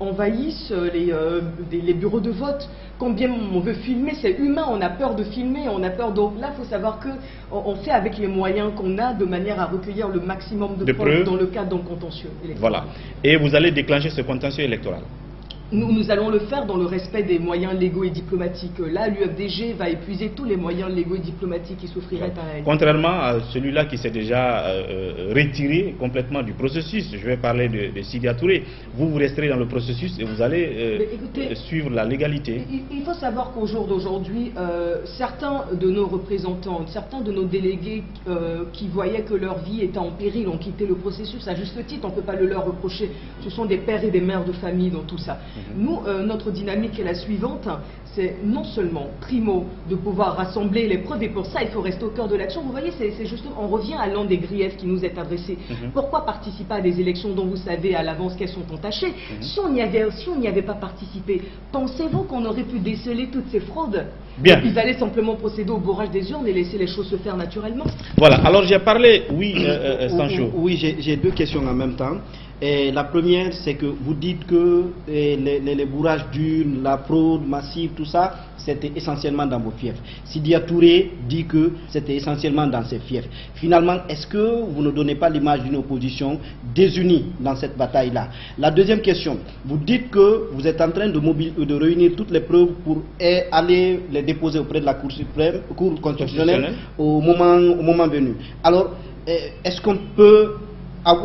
envahissent les bureaux de vote. Combien on veut filmer, c'est humain, on a peur de filmer, on a peur. Donc là, il faut savoir qu'on fait avec les moyens qu'on a de manière à recueillir le maximum de preuves dans le cadre d'un contentieux électoral. Voilà. Et vous allez déclencher ce contentieux électoral? Nous allons le faire dans le respect des moyens légaux et diplomatiques. Là, l'UFDG va épuiser tous les moyens légaux et diplomatiques qui s'offriraient à elle. Contrairement à celui-là qui s'est déjà retiré complètement du processus, je vais parler de Sidia Touré. Vous resterez dans le processus et vous allez suivre la légalité. Il faut savoir qu'au jour d'aujourd'hui, certains de nos représentants, certains de nos délégués qui voyaient que leur vie était en péril ont quitté le processus. À juste titre, on ne peut pas le leur reprocher. Ce sont des pères et des mères de famille dans tout ça. Nous, notre dynamique est la suivante, c'est non seulement, primo, de pouvoir rassembler les preuves, et pour ça, il faut rester au cœur de l'action. Vous voyez, c'est justement, on revient à l'un des griefs qui nous est adressé. Pourquoi participer à des élections dont vous savez à l'avance qu'elles sont entachées? Si on n'y avait pas participé, pensez-vous qu'on aurait pu déceler toutes ces fraudes? Bien. Ils allaient simplement procéder au bourrage des urnes et laisser les choses se faire naturellement. Voilà, alors j'ai parlé, Sancho. Oui, j'ai deux questions en même temps. Et la première, c'est que vous dites que les bourrages d'urnes, la fraude massive, tout ça, c'était essentiellement dans vos fiefs. Sidia Touré dit que c'était essentiellement dans ses fiefs. Finalement, est-ce que vous ne donnez pas l'image d'une opposition désunie dans cette bataille-là? La deuxième question, vous dites que vous êtes en train de réunir toutes les preuves pour aller les déposer auprès de la Cour suprême, Cour constitutionnelle au moment venu. Alors, est-ce qu'on peut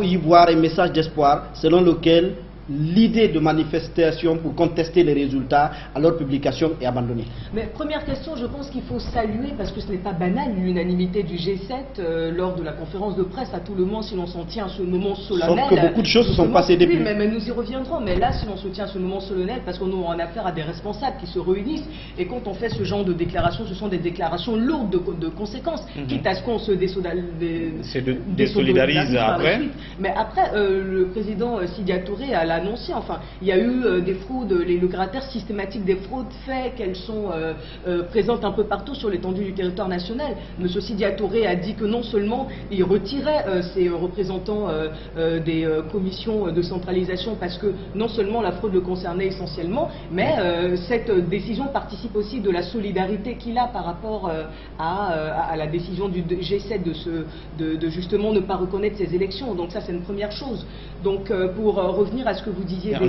y voir un message d'espoir selon lequel l'idée de manifestation pour contester les résultats à leur publication est abandonnée? Mais première question, je pense qu'il faut saluer, parce que ce n'est pas banal, l'unanimité du G7 lors de la conférence de presse, à tout le moins si l'on s'en tient à ce moment solennel. Sauf que beaucoup de choses se sont passées depuis. Oui, mais nous y reviendrons. Mais là, si l'on se tient à ce moment solennel, parce qu'on a en affaire à des responsables qui se réunissent, et quand on fait ce genre de déclarations, ce sont des déclarations lourdes de conséquences, quitte à ce qu'on se désolidarise après. Mais après, le président Sidya Touré a annoncé, enfin, il y a eu des fraudes, le caractère systématique des fraudes fait qu'elles sont présentes un peu partout sur l'étendue du territoire national. M. Sidya Touré a dit que non seulement il retirait ses représentants des commissions de centralisation parce que non seulement la fraude le concernait essentiellement, mais cette décision participe aussi de la solidarité qu'il a par rapport à la décision du G7 de justement ne pas reconnaître ces élections. Donc ça, c'est une première chose. Donc pour revenir à ce que vous disiez, on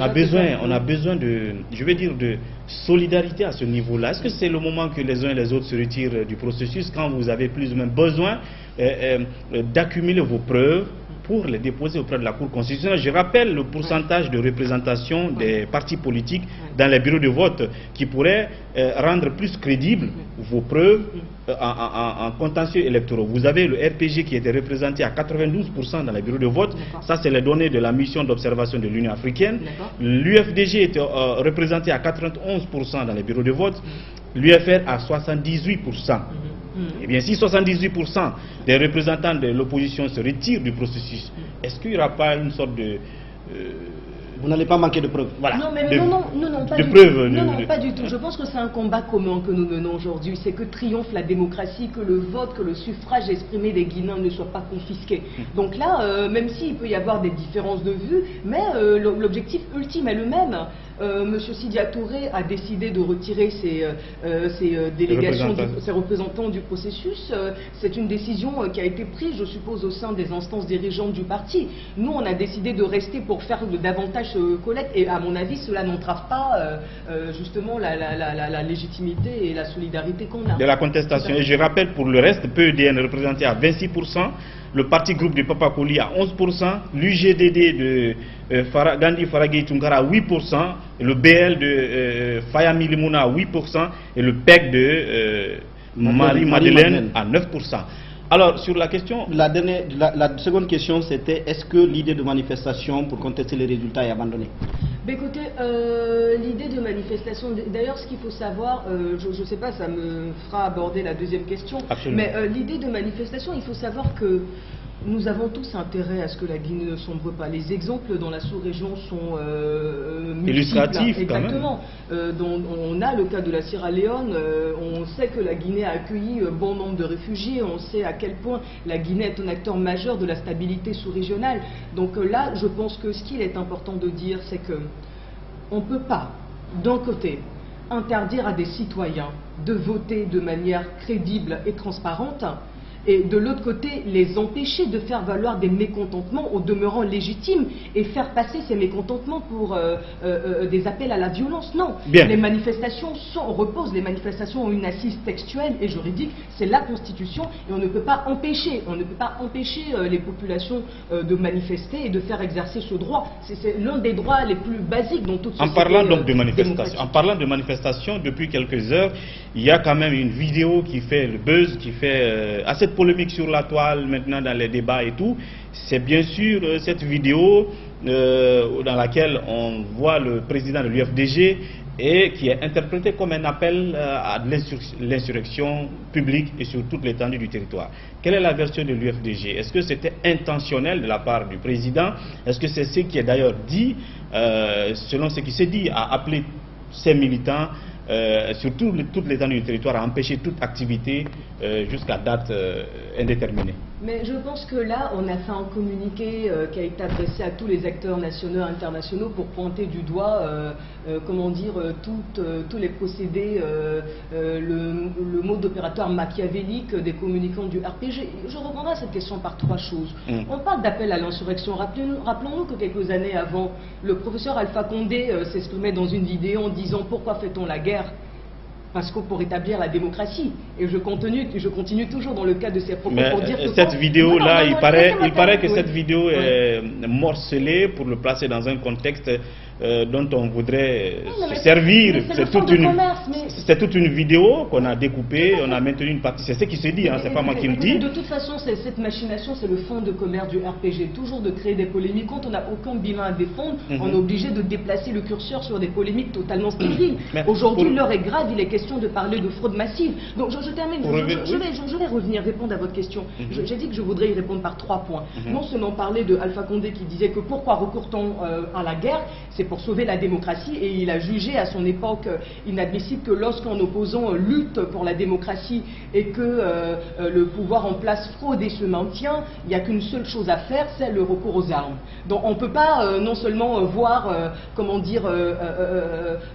a besoin de, je vais dire, de solidarité à ce niveau-là. Est-ce que c'est le moment que les uns et les autres se retirent du processus quand vous avez plus ou moins besoin d'accumuler vos preuves pour les déposer auprès de la Cour constitutionnelle? Je rappelle le pourcentage de représentation des partis politiques dans les bureaux de vote qui pourrait rendre plus crédibles vos preuves en contentieux électoraux. Vous avez le RPG qui était représenté à 92% dans les bureaux de vote. Ça, c'est les données de la mission d'observation de l'Union africaine. L'UFDG était représenté à 91% dans les bureaux de vote. L'UFR à 78%. Eh bien, si 78% des représentants de l'opposition se retirent du processus, est-ce qu'il n'y aura pas une sorte de... Vous n'allez pas manquer de preuves. Voilà. Non, mais non, pas du tout. Je pense que c'est un combat commun que nous menons aujourd'hui. C'est que triomphe la démocratie, que le vote, que le suffrage exprimé des Guinéens ne soit pas confisqué. Donc là, même s'il peut y avoir des différences de vue, mais l'objectif ultime est le même. Monsieur Sidya Touré a décidé de retirer ses délégations, ses représentants du processus. C'est une décision qui a été prise, je suppose, au sein des instances dirigeantes du parti. Nous, on a décidé de rester pour faire davantage collecte, et à mon avis, cela n'entrave pas justement la légitimité et la solidarité qu'on a. De la contestation. Et je rappelle pour le reste, PEDN représenté à 26%, le parti groupe de Papakoli à 11%, l'UGDD de Gandhi Faragui Tunkara à 8%, le BL de Fayami Limuna à 8% et le PEC de Marie-Madeleine à 9%. Alors, sur la question... La seconde question, c'était est-ce que l'idée de manifestation pour contester les résultats est abandonnée? Écoutez, l'idée de manifestation, d'ailleurs ce qu'il faut savoir, je ne sais pas, ça me fera aborder la deuxième question, mais l'idée de manifestation, il faut savoir que nous avons tous intérêt à ce que la Guinée ne sombre pas. Les exemples dans la sous-région sont illustratifs. Exactement. On a le cas de la Sierra Leone, on sait que la Guinée a accueilli bon nombre de réfugiés, on sait à quel point la Guinée est un acteur majeur de la stabilité sous-régionale. Donc là, je pense que ce qu'il est important de dire, c'est que on ne peut pas, d'un côté, interdire à des citoyens de voter de manière crédible et transparente, et de l'autre côté, les empêcher de faire valoir des mécontentements au demeurant légitimes et faire passer ces mécontentements pour des appels à la violence. Non, les manifestations les manifestations ont une assise textuelle et juridique, c'est la Constitution, et on ne peut pas empêcher, les populations de manifester et de faire exercer ce droit. C'est l'un des droits les plus basiques dans toute société. En parlant donc de manifestation, depuis quelques heures, il y a quand même une vidéo qui fait le buzz, qui fait assez polémique sur la toile maintenant dans les débats et tout. C'est bien sûr cette vidéo dans laquelle on voit le président de l'UFDG et qui est interprété comme un appel à l'insurrection publique et sur toute l'étendue du territoire. Quelle est la version de l'UFDG? Est-ce que c'était intentionnel de la part du président? Est-ce que c'est ce qui est d'ailleurs dit, selon ce qui s'est dit, à appeler ses militants sur toute l'étendue du territoire, à empêcher toute activité jusqu'à date indéterminée? Mais je pense que là, on a fait un communiqué qui a été adressé à tous les acteurs nationaux et internationaux pour pointer du doigt, tous les procédés, le mode opératoire machiavélique des communicants du RPG. Je reprendrai cette question par trois choses. On parle d'appel à l'insurrection. Rappelons-nous que quelques années avant, le professeur Alpha Condé s'exprimait dans une vidéo en disant « Pourquoi fait-on la guerre ?» parce que pour établir la démocratie. Et je continue toujours dans le cadre de ces propos pour dire que... Cette vidéo-là, il paraît que oui. cette vidéo est morcelée pour le placer dans un contexte dont on voudrait se servir. C'est toute une vidéo qu'on a découpée, on a maintenu une partie. C'est ce qui se dit, hein, c'est pas moi qui le dis. De toute façon, cette machination, c'est le fond de commerce du RPG. Toujours de créer des polémiques. Quand on n'a aucun bilan à défendre, on est obligé de déplacer le curseur sur des polémiques totalement stériles. Aujourd'hui, l'heure est grave, il est question de parler de fraude massive. Donc je termine, je vais revenir répondre à votre question. J'ai dit que je voudrais y répondre par 3 points. Non seulement parler de Alpha Condé qui disait que pourquoi recourt-on à la guerre, c'est pour sauver la démocratie, et il a jugé à son époque inadmissible que lorsqu'un opposant lutte pour la démocratie et que le pouvoir en place fraude et se maintient, il n'y a qu'une seule chose à faire, c'est le recours aux armes. Donc on ne peut pas non seulement voir, comment dire,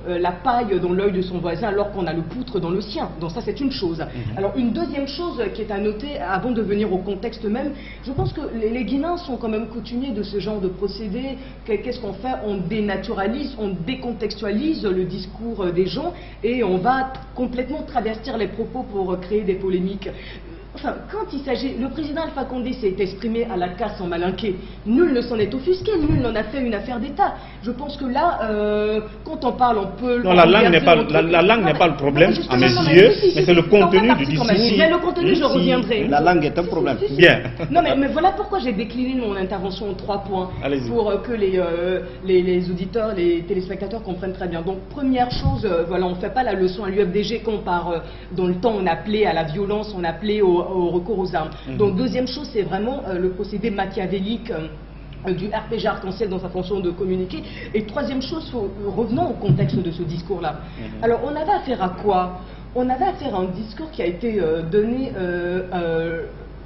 la paille dans l'œil de son voisin alors qu'on a le poutre dans le sien. Donc ça c'est une chose. Alors une deuxième chose qui est à noter avant de venir au contexte même, je pense que les Guinéens sont quand même coutumiers de ce genre de procédé. Qu'est-ce qu'on fait? On dénaturalise, on décontextualise le discours des gens et on va complètement travestir les propos pour créer des polémiques. Enfin, quand il s'agit, le président Alpha Condé s'est exprimé à la casse en malinqué. Nul ne s'en est offusqué, nul n'en a fait une affaire d'État. Je pense que là, quand on parle, on peut... Non, la langue n'est pas le problème, à mes yeux, mais c'est le contenu du discours. Mais le contenu, je reviendrai. La langue est un problème. Bien. Non, mais voilà pourquoi j'ai décliné mon intervention en 3 points. Pour que les auditeurs, les téléspectateurs comprennent très bien. Donc, première chose, voilà, on ne fait pas la leçon à l'UFDG quand dans le temps on appelait à la violence, on appelait au recours aux armes. Donc deuxième chose, c'est vraiment le procédé machiavélique du RPG arc-en-ciel dans sa fonction de communiquer. Et troisième chose, revenons au contexte de ce discours-là. Alors on avait affaire à quoi? On avait affaire à un discours qui a été donné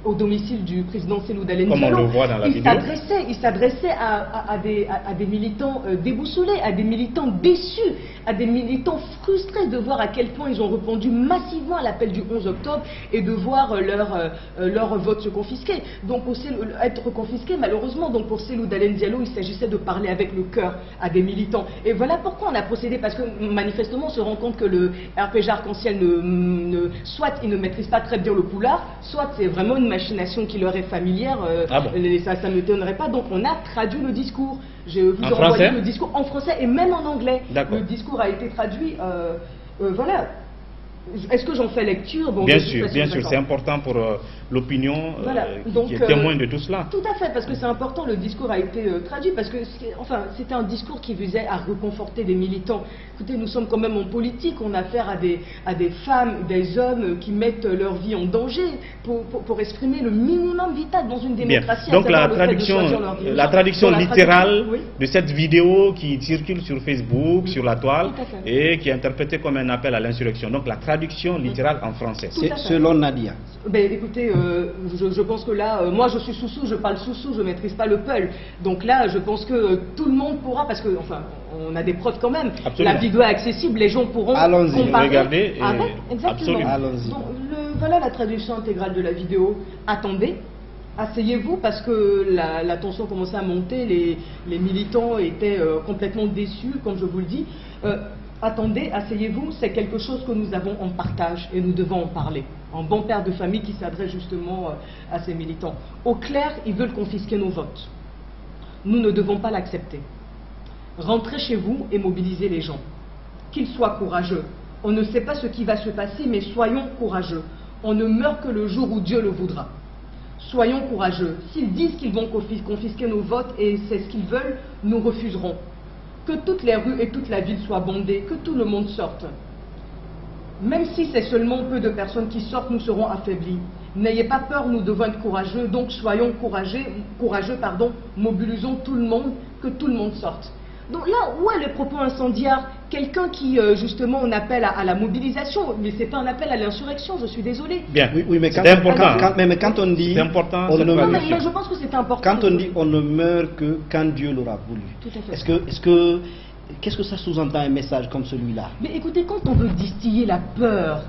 au domicile du président Cellou Dalein Diallo. Comme on le voit dans la vidéo. Il s'adressait à des militants déboussolés, à des militants déçus, à des militants frustrés de voir à quel point ils ont répondu massivement à l'appel du 11 octobre et de voir leur vote se confisquer. Donc être confisqué malheureusement. Donc pour Cellou Dalein Diallo, il s'agissait de parler avec le cœur à des militants. Et voilà pourquoi on a procédé, parce que manifestement on se rend compte que le RPG arc-en-ciel soit il ne maîtrise pas très bien le poulard, soit c'est vraiment une machination qui leur est familière, ça ne m'étonnerait pas. Donc on a traduit le discours. Je vous ai envoyé le discours en français et même en anglais. Le discours a été traduit. Voilà. Est-ce que j'en fais lecture? Bien sûr, c'est important pour l'opinion qui est témoin de tout cela. Tout à fait, parce que c'est important, le discours a été traduit, parce que c'était un discours qui visait à reconforter des militants. Écoutez, nous sommes quand même en politique, on a affaire à des femmes, des hommes qui mettent leur vie en danger pour exprimer le minimum vital dans une démocratie. Donc la traduction littérale de cette vidéo qui circule sur Facebook, sur la toile, et qui est interprétée comme un appel à l'insurrection. Donc la traduction littérale en français. Selon Nadia. Ben, écoutez, je pense que là, moi je suis sous-sous, je parle sous-sous, je ne maîtrise pas le peul. Donc là, je pense que tout le monde pourra, parce que, enfin, on a des preuves quand même. Absolument. La vidéo est accessible, les gens pourront comparer. Regardez. Exactement. Donc voilà la traduction intégrale de la vidéo. Attendez. Asseyez-vous, parce que la tension commençait à monter, les militants étaient complètement déçus, comme je vous le dis. Attendez, asseyez-vous, c'est quelque chose que nous avons en partage et nous devons en parler. Un bon père de famille qui s'adresse justement à ses militants. Au clair, ils veulent confisquer nos votes. Nous ne devons pas l'accepter. Rentrez chez vous et mobilisez les gens. Qu'ils soient courageux. On ne sait pas ce qui va se passer, mais soyons courageux. On ne meurt que le jour où Dieu le voudra. Soyons courageux. S'ils disent qu'ils vont confisquer nos votes et c'est ce qu'ils veulent, nous refuserons. Que toutes les rues et toute la ville soient bondées, que tout le monde sorte. Même si c'est seulement peu de personnes qui sortent, nous serons affaiblis. N'ayez pas peur, nous devons être courageux, donc soyons courageux, mobilisons tout le monde, que tout le monde sorte. Donc là, où est le propos incendiaire? Quelqu'un qui, justement, on appelle à la mobilisation, mais c'est pas un appel à l'insurrection, je suis désolé. Bien, oui, mais c'est important. Mais quand on dit... C'est important. Non, mais je pense que c'est important. Quand on dit on ne meurt que quand Dieu l'aura voulu. Tout à fait. Qu'est-ce que ça sous-entend un message comme celui-là? Mais écoutez, quand on veut distiller la peur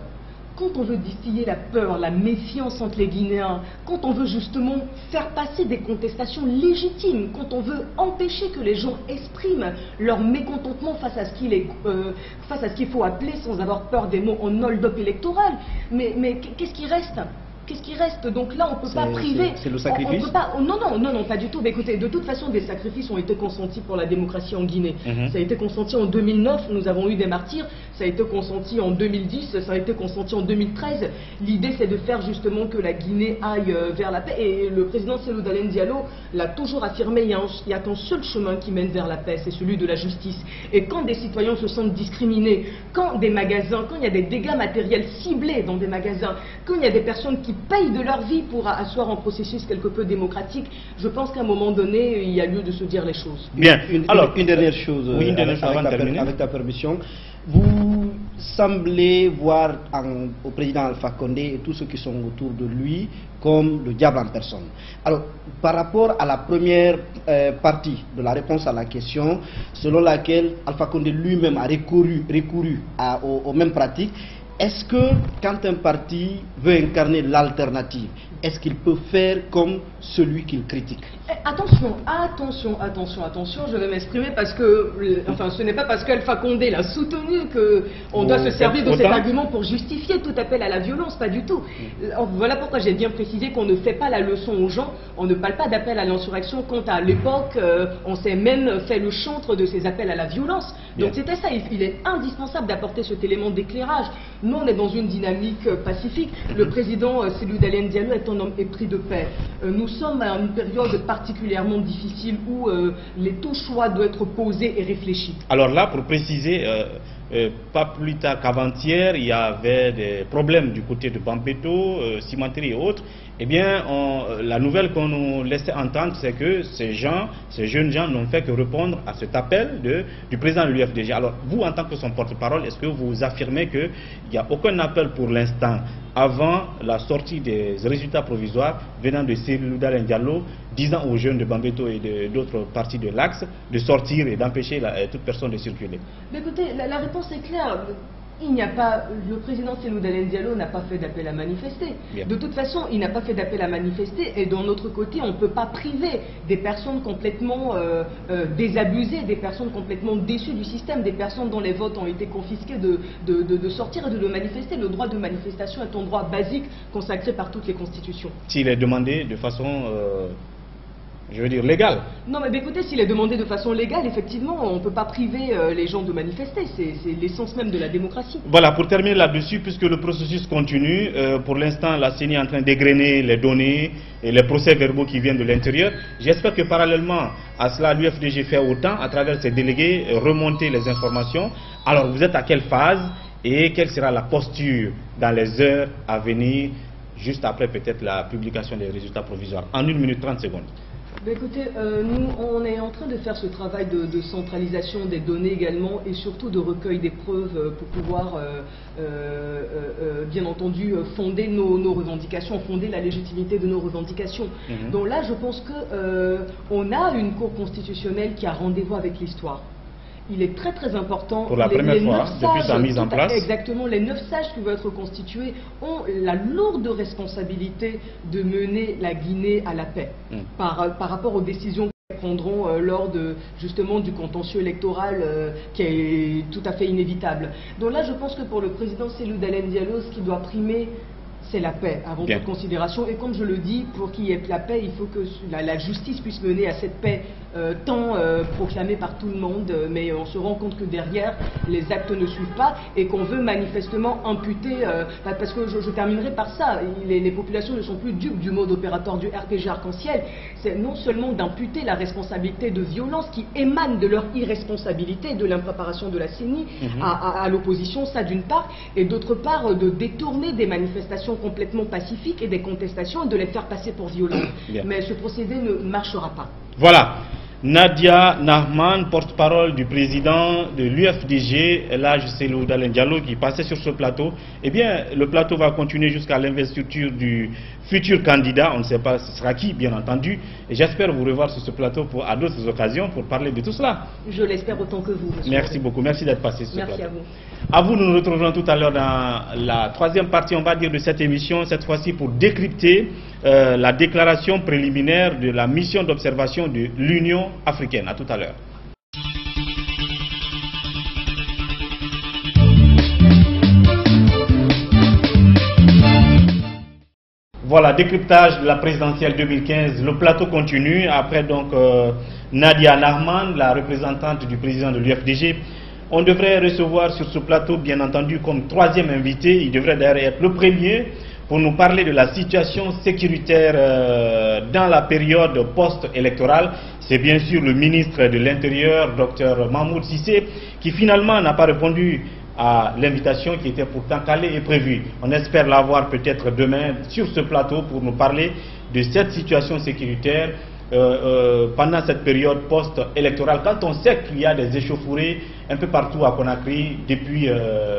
quand on veut distiller la peur, la méfiance entre les Guinéens, quand on veut justement faire passer des contestations légitimes, quand on veut empêcher que les gens expriment leur mécontentement face à ce qu'il faut appeler, sans avoir peur des mots, en hold-up électoral, mais qu'est-ce qui reste ? Qu'est-ce qui reste? Donc là, on ne peut pas priver. C'est le sacrifice? Non, pas du tout. Mais écoutez, de toute façon, des sacrifices ont été consentis pour la démocratie en Guinée. Ça a été consenti en 2009, nous avons eu des martyrs. Ça a été consenti en 2010, ça a été consenti en 2013. L'idée, c'est de faire justement que la Guinée aille vers la paix. Et le président Cellou Dalein Diallo l'a toujours affirmé, il n'y a qu'un seul chemin qui mène vers la paix, c'est celui de la justice. Et quand des citoyens se sentent discriminés, quand des magasins, quand il y a des dégâts matériels ciblés dans des magasins, quand il y a des personnes qui payent de leur vie pour asseoir un processus quelque peu démocratique, je pense qu'à un moment donné, il y a lieu de se dire les choses. Bien. Une dernière chose, oui, avec ta permission. Vous semblez voir au président Alpha Condé et tous ceux qui sont autour de lui comme le diable en personne. Alors, par rapport à la première partie de la réponse à la question, selon laquelle Alpha Condé lui-même a recouru aux mêmes pratiques, est-ce que quand un parti veut incarner l'alternative, est-ce qu'il peut faire comme celui qu'il critique? Attention, je vais m'exprimer parce que, enfin, ce n'est pas parce qu'Alpha Condé l'a soutenu qu'on doit se servir de cet argument pour justifier tout appel à la violence, pas du tout. Voilà pourquoi j'ai bien précisé qu'on ne fait pas la leçon aux gens, on ne parle pas d'appel à l'insurrection, quand à l'époque, on s'est même fait le chantre de ces appels à la violence. Donc c'était ça, il est indispensable d'apporter cet élément d'éclairage. Nous, on est dans une dynamique pacifique. Le président Cellou Dalein Diallo est un homme épris de paix. Nous sommes à une période particulièrement difficile où tout choix doit être posé et réfléchi. Alors là, pour préciser, pas plus tard qu'avant-hier, il y avait des problèmes du côté de Bambeto, Cimenterie et autres. Eh bien, la nouvelle qu'on nous laissait entendre, c'est que ces jeunes gens n'ont fait que répondre à cet appel du président de l'UFDG. Alors, vous, en tant que son porte-parole, est-ce que vous affirmez qu'il n'y a aucun appel pour l'instant avant la sortie des résultats provisoires venant de Cellou Dalein Diallo, disant aux jeunes de Bambeto et d'autres parties de l'Axe de sortir et d'empêcher toute personne de circuler? Mais écoutez, la réponse est claire. Le président Cellou Dalein Diallo n'a pas fait d'appel à manifester. Bien. De toute façon, il n'a pas fait d'appel à manifester et d'un autre côté, on ne peut pas priver des personnes complètement désabusées, des personnes complètement déçues du système, des personnes dont les votes ont été confisqués de sortir et de manifester. Le droit de manifestation est un droit basique consacré par toutes les constitutions. S'il est demandé de façon... je veux dire légal. Non, mais écoutez, s'il est demandé de façon légale, effectivement, on ne peut pas priver les gens de manifester. C'est l'essence même de la démocratie. Voilà, pour terminer là-dessus, puisque le processus continue, pour l'instant, la CENI est en train d'égrener les données et les procès-verbaux qui viennent de l'intérieur. J'espère que parallèlement à cela, l'UFDG fait autant, à travers ses délégués, remonter les informations. Alors, vous êtes à quelle phase et quelle sera la posture dans les heures à venir, juste après peut-être la publication des résultats provisoires? En 1 minute 30 secondes. Écoutez, nous, on est en train de faire ce travail de centralisation des données également et surtout de recueil des preuves pour pouvoir, bien entendu, fonder nos revendications, fonder la légitimité de nos revendications. Donc là, je pense qu'on a une Cour constitutionnelle qui a rendez-vous avec l'histoire. Il est très très important. Pour la première fois, depuis sa mise en place. Exactement, les 9 sages qui vont être constitués ont la lourde responsabilité de mener la Guinée à la paix par rapport aux décisions qu'ils prendront lors justement du contentieux électoral qui est tout à fait inévitable. Donc là, je pense que pour le président Cellou Dalein Diallo, ce qui doit primer, c'est la paix avant toute considération. Et comme je le dis, pour qu'il y ait la paix, il faut que la justice puisse mener à cette paix tant proclamée par tout le monde. Mais on se rend compte que derrière, les actes ne suivent pas et qu'on veut manifestement imputer... parce que je terminerai par ça. Les populations ne sont plus dupes du mode opératoire du RPG Arc-en-Ciel. C'est non seulement d'imputer la responsabilité de violence qui émane de leur irresponsabilité, de l'impréparation de la CENI à l'opposition, ça d'une part, et d'autre part de détourner des manifestations complètement pacifiques et des contestations et de les faire passer pour violentes. Mais ce procédé ne marchera pas. Voilà. Nadia Nahman, porte-parole du président de l'UFDG, l'âge Cellou Dalein Diallo, qui passait sur ce plateau. Eh bien, le plateau va continuer jusqu'à l'investiture du futur candidat. On ne sait pas ce sera qui, bien entendu. Et j'espère vous revoir sur ce plateau à d'autres occasions pour parler de tout cela. Je l'espère autant que vous, monsieur. Merci beaucoup. Merci d'être passé sur ce plateau. Merci à vous. À vous, nous nous retrouverons tout à l'heure dans la troisième partie, on va dire, de cette émission, cette fois-ci pour décrypter la déclaration préliminaire de la mission d'observation de l'Union africaine. À tout à l'heure. Voilà, décryptage de la présidentielle 2015. Le plateau continue. Après donc Nadia Nahman, la représentante du président de l'UFDG. On devrait recevoir sur ce plateau, bien entendu, comme troisième invité. Il devrait d'ailleurs être le premier pour nous parler de la situation sécuritaire dans la période post-électorale. C'est bien sûr le ministre de l'Intérieur, Dr Mahmoud Cissé, qui finalement n'a pas répondu à l'invitation qui était pourtant calée et prévue. On espère l'avoir peut-être demain sur ce plateau pour nous parler de cette situation sécuritaire pendant cette période post-électorale, quand on sait qu'il y a des échauffourées un peu partout à Conakry depuis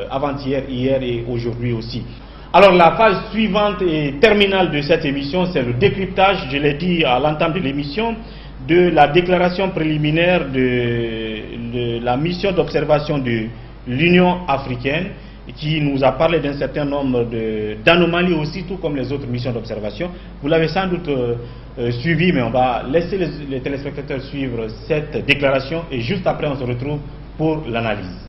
avant-hier, hier et aujourd'hui aussi. Alors la phase suivante et terminale de cette émission, c'est le décryptage, je l'ai dit à l'entame de l'émission, de la déclaration préliminaire de la mission d'observation de l'Union africaine, qui nous a parlé d'un certain nombre d'anomalies aussi, tout comme les autres missions d'observation. Vous l'avez sans doute suivi, mais on va laisser les téléspectateurs suivre cette déclaration et juste après on se retrouve pour l'analyse.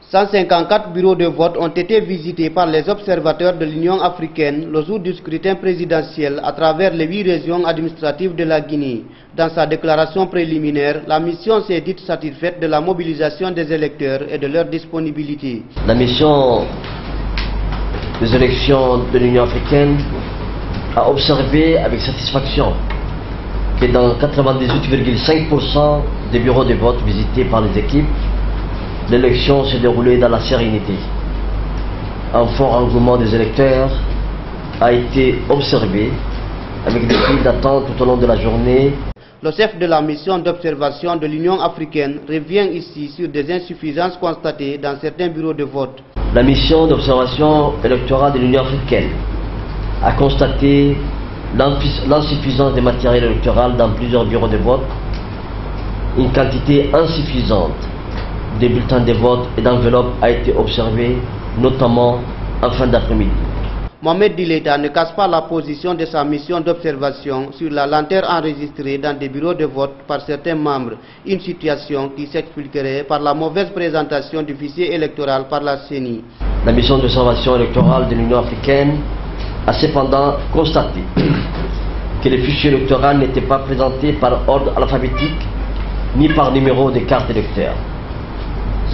154 bureaux de vote ont été visités par les observateurs de l'Union africaine le jour du scrutin présidentiel à travers les 8 régions administratives de la Guinée. Dans sa déclaration préliminaire, la mission s'est dite satisfaite de la mobilisation des électeurs et de leur disponibilité. La mission des élections de l'Union africaine a observé avec satisfaction que dans 98,5% des bureaux de vote visités par les équipes, l'élection s'est déroulée dans la sérénité. Un fort engouement des électeurs a été observé avec des files d'attente tout au long de la journée. Le chef de la mission d'observation de l'Union africaine revient ici sur des insuffisances constatées dans certains bureaux de vote. La mission d'observation électorale de l'Union africaine a constaté l'insuffisance des matériels électoraux dans plusieurs bureaux de vote, une quantité insuffisante des bulletins de vote et d'enveloppes a été observée, notamment en fin d'après-midi. Mohamed Dileta ne casse pas la position de sa mission d'observation sur la lenteur enregistrée dans des bureaux de vote par certains membres, une situation qui s'expliquerait par la mauvaise présentation du fichier électoral par la CENI. La mission d'observation électorale de l'Union africaine a cependant constaté que les fichiers électoraux n'étaient pas présentés par ordre alphabétique ni par numéro de carte électeur.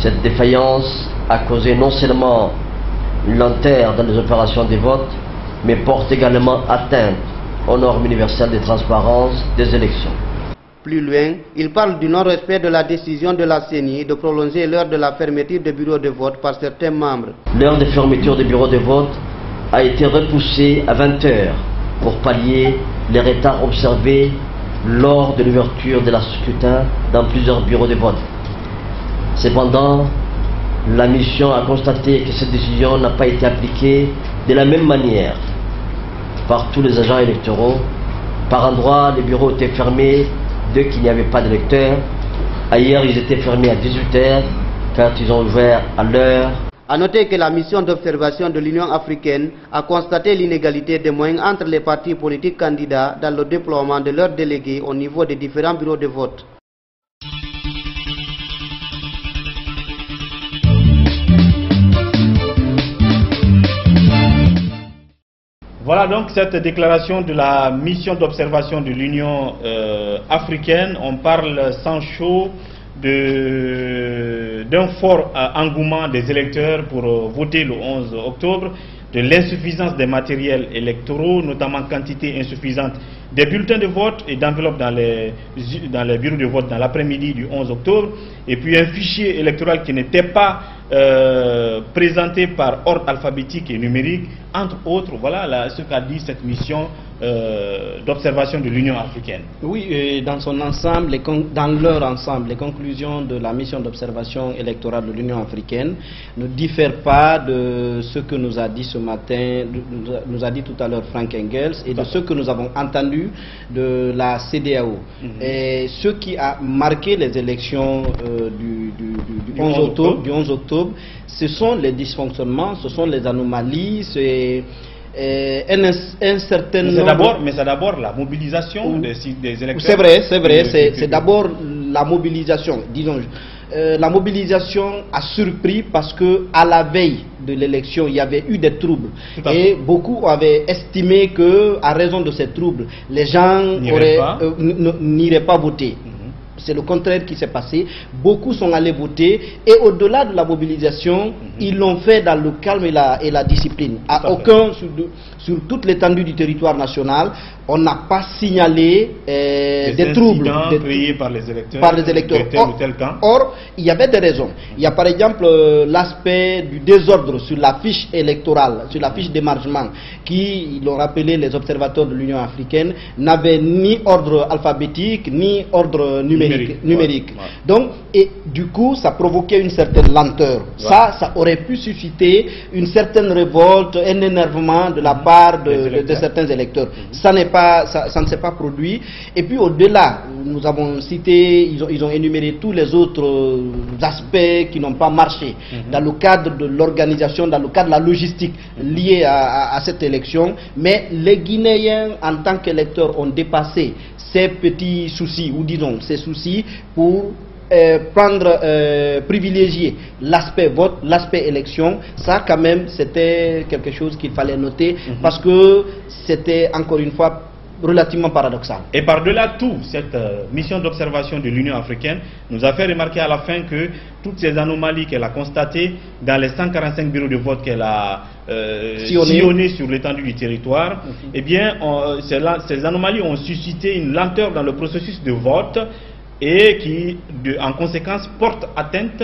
Cette défaillance a causé non seulement une lenteur dans les opérations de vote, mais porte également atteinte aux normes universelles de transparence des élections. Plus loin, il parle du non-respect de la décision de la CENI de prolonger l'heure de la fermeture des bureaux de vote par certains membres. L'heure de fermeture des bureaux de vote a été repoussée à 20 h pour pallier les retards observés lors de l'ouverture de la scrutin dans plusieurs bureaux de vote. Cependant, la mission a constaté que cette décision n'a pas été appliquée de la même manière par tous les agents électoraux. Par endroits, les bureaux étaient fermés dès qu'il n'y avait pas d'électeurs. Ailleurs, ils étaient fermés à 18 h car ils ont ouvert à l'heure. A noter que la mission d'observation de l'Union africaine a constaté l'inégalité des moyens entre les partis politiques candidats dans le déploiement de leurs délégués au niveau des différents bureaux de vote. Voilà donc cette déclaration de la mission d'observation de l'Union africaine. On parle sans chaud d'un fort engouement des électeurs pour voter le 11 octobre, de l'insuffisance des matériels électoraux, notamment quantité insuffisante des bulletins de vote et d'enveloppes dans les bureaux de vote dans l'après-midi du 11 octobre, et puis un fichier électoral qui n'était pas présenté par ordre alphabétique et numérique, entre autres. Voilà ce qu'a dit cette mission d'observation de l'Union africaine. Oui, dans son ensemble, dans leur ensemble, les conclusions de la mission d'observation électorale de l'Union africaine ne diffèrent pas de ce que nous a dit ce matin, nous a dit tout à l'heure Frank Engels, et de ce que nous avons entendu de la CEDEAO. Et ce qui a marqué les élections du 11 octobre, ce sont les dysfonctionnements, ce sont les anomalies, c'est un certain nombre... Mais c'est d'abord la mobilisation des électeurs. C'est vrai, c'est d'abord la mobilisation, disons. La mobilisation a surpris parce que à la veille de l'élection, il y avait eu des troubles. Et beaucoup avaient estimé que, à raison de ces troubles, les gens n'iraient pas voter. C'est le contraire qui s'est passé. Beaucoup sont allés voter et au-delà de la mobilisation, ils l'ont fait dans le calme et la discipline. Sur toute l'étendue du territoire national, on n'a pas signalé des troubles créés par les électeurs. Or, il y avait des raisons. Il y a par exemple l'aspect du désordre sur la fiche électorale, sur la fiche d'émargement, qui, l'ont rappelé les observateurs de l'Union africaine, n'avait ni ordre alphabétique, ni ordre numérique. Donc, et du coup, ça provoquait une certaine lenteur. Ça aurait pu susciter une certaine révolte, un énervement de la part de certains électeurs. Ça ne s'est pas produit. Et puis au-delà, nous avons cité, ils ont énuméré tous les autres aspects qui n'ont pas marché dans le cadre de l'organisation, dans le cadre de la logistique liée à cette élection. Mais les Guinéens, en tant qu'électeurs, ont dépassé ces petits soucis, ou disons ces soucis, pour privilégier l'aspect vote, l'aspect élection. Ça quand même c'était quelque chose qu'il fallait noter parce que c'était encore une fois relativement paradoxal. Et par-delà tout, cette mission d'observation de l'Union africaine nous a fait remarquer à la fin que toutes ces anomalies qu'elle a constatées dans les 145 bureaux de vote qu'elle a sillonnés sur l'étendue du territoire, eh bien, ces anomalies ont suscité une lenteur dans le processus de vote et qui, en conséquence, porte atteinte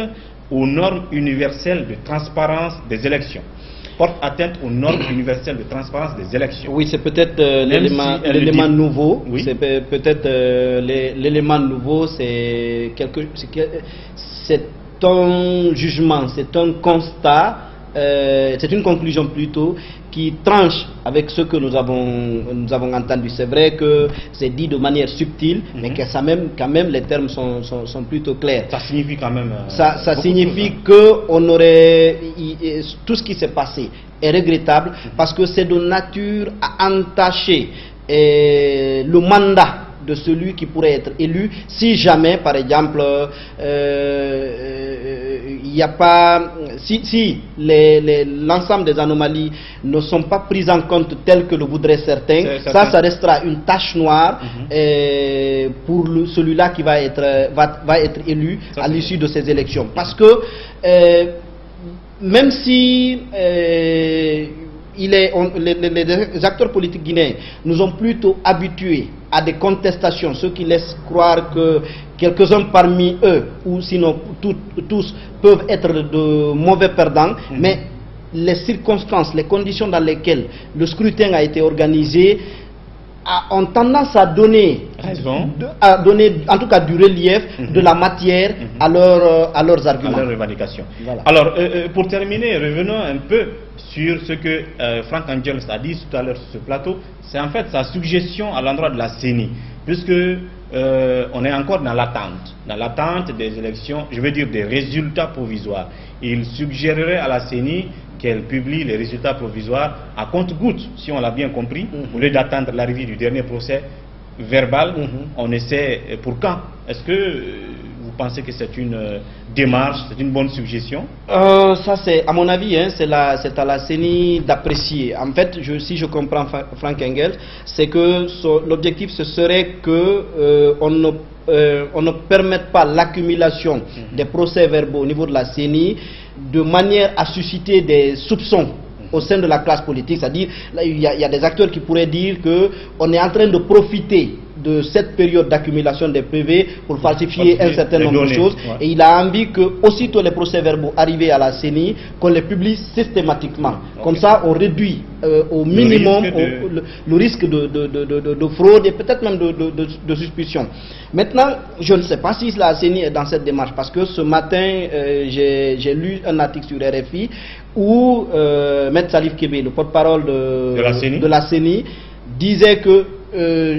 aux normes universelles de transparence des élections. Porte atteinte aux normes universelles de transparence des élections. Oui, c'est peut-être l'élément nouveau. Oui. C'est peut-être l'élément nouveau, c'est un jugement, c'est un constat, c'est une conclusion plutôt qui tranche avec ce que nous avons entendu. C'est vrai que c'est dit de manière subtile, mais que quand même les termes sont plutôt clairs. Ça signifie quand même... ça signifie que tout ce qui s'est passé est regrettable parce que c'est de nature à entacher le mandat de celui qui pourrait être élu si jamais, par exemple, il n'y a pas, si l'ensemble des anomalies ne sont pas prises en compte telles que le voudraient certains, ça restera une tache noire pour celui-là qui va être élu à l'issue de ces élections. Parce que même si les acteurs politiques guinéens nous ont plutôt habitués à des contestations, ce qui laisse croire que quelques-uns parmi eux, ou sinon tous, peuvent être de mauvais perdants, mais les circonstances, les conditions dans lesquelles le scrutin a été organisé ont tendance à donner, en tout cas du relief, de la matière à leurs arguments. À leurs revendications. Voilà. Alors, pour terminer, revenons un peu sur ce que Frank Engels a dit tout à l'heure sur ce plateau. C'est en fait sa suggestion à l'endroit de la CENI, puisque on est encore dans l'attente des élections, je veux dire des résultats provisoires. Il suggérerait à la CENI qu'elle publie les résultats provisoires à compte-gouttes, si on l'a bien compris, au lieu d'attendre l'arrivée du dernier procès verbal. On essaie pour quand? Est-ce que vous pensez que c'est une démarche, c'est une bonne suggestion? Ça, c'est, à mon avis, c'est à la CENI d'apprécier. En fait, si je comprends Frank Engels, c'est que l'objectif, ce serait que on ne permette pas l'accumulation des procès-verbaux au niveau de la CENI de manière à susciter des soupçons au sein de la classe politique. C'est-à-dire, il y a des acteurs qui pourraient dire qu'on est en train de profiter de cette période d'accumulation des PV pour falsifier un certain nombre de choses. Ouais. Et il a envie que, aussitôt les procès-verbaux arrivés à la CENI, qu'on les publie systématiquement. Okay. Comme ça, on réduit au minimum le risque de fraude et peut-être même de suspicion. Maintenant, je ne sais pas si la CENI est dans cette démarche, parce que ce matin, j'ai lu un article sur RFI où Maître Salif Kébé, le porte-parole de la CENI, disait que,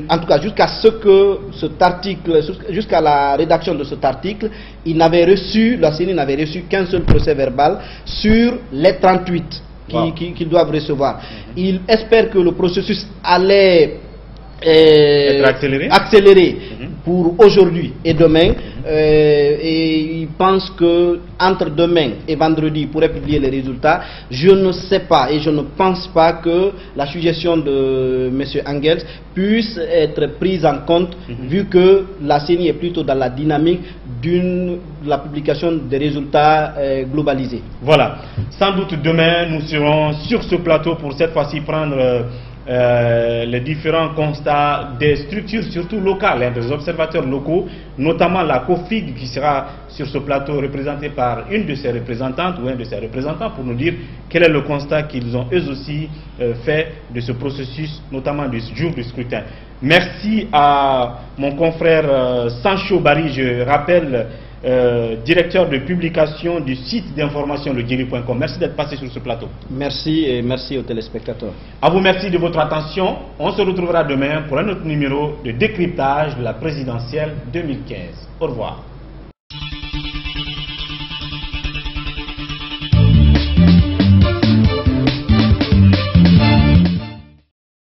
en tout cas jusqu'à ce que cet article, jusqu'à la rédaction de cet article, la CENI n'avait reçu qu'un seul procès verbal sur les 38 qu'ils doivent recevoir. Il espère que le processus allait être accéléré pour aujourd'hui et demain, et il pense que entre demain et vendredi il pourrait publier les résultats. Je ne sais pas et je ne pense pas que la suggestion de M. Engels puisse être prise en compte, vu que la CENI est plutôt dans la dynamique de la publication des résultats globalisés. Voilà, sans doute demain nous serons sur ce plateau pour cette fois-ci prendre les différents constats des structures, surtout locales, des observateurs locaux, notamment la COFIG qui sera sur ce plateau représentée par une de ses représentantes ou un de ses représentants pour nous dire quel est le constat qu'ils ont eux aussi fait de ce processus, notamment du jour du scrutin. Merci à mon confrère Sancho Barry, je rappelle, directeur de publication du site d'information ledjeri.com. Merci d'être passé sur ce plateau. Merci et merci aux téléspectateurs. À vous, merci de votre attention. On se retrouvera demain pour un autre numéro de décryptage de la présidentielle 2015. Au revoir.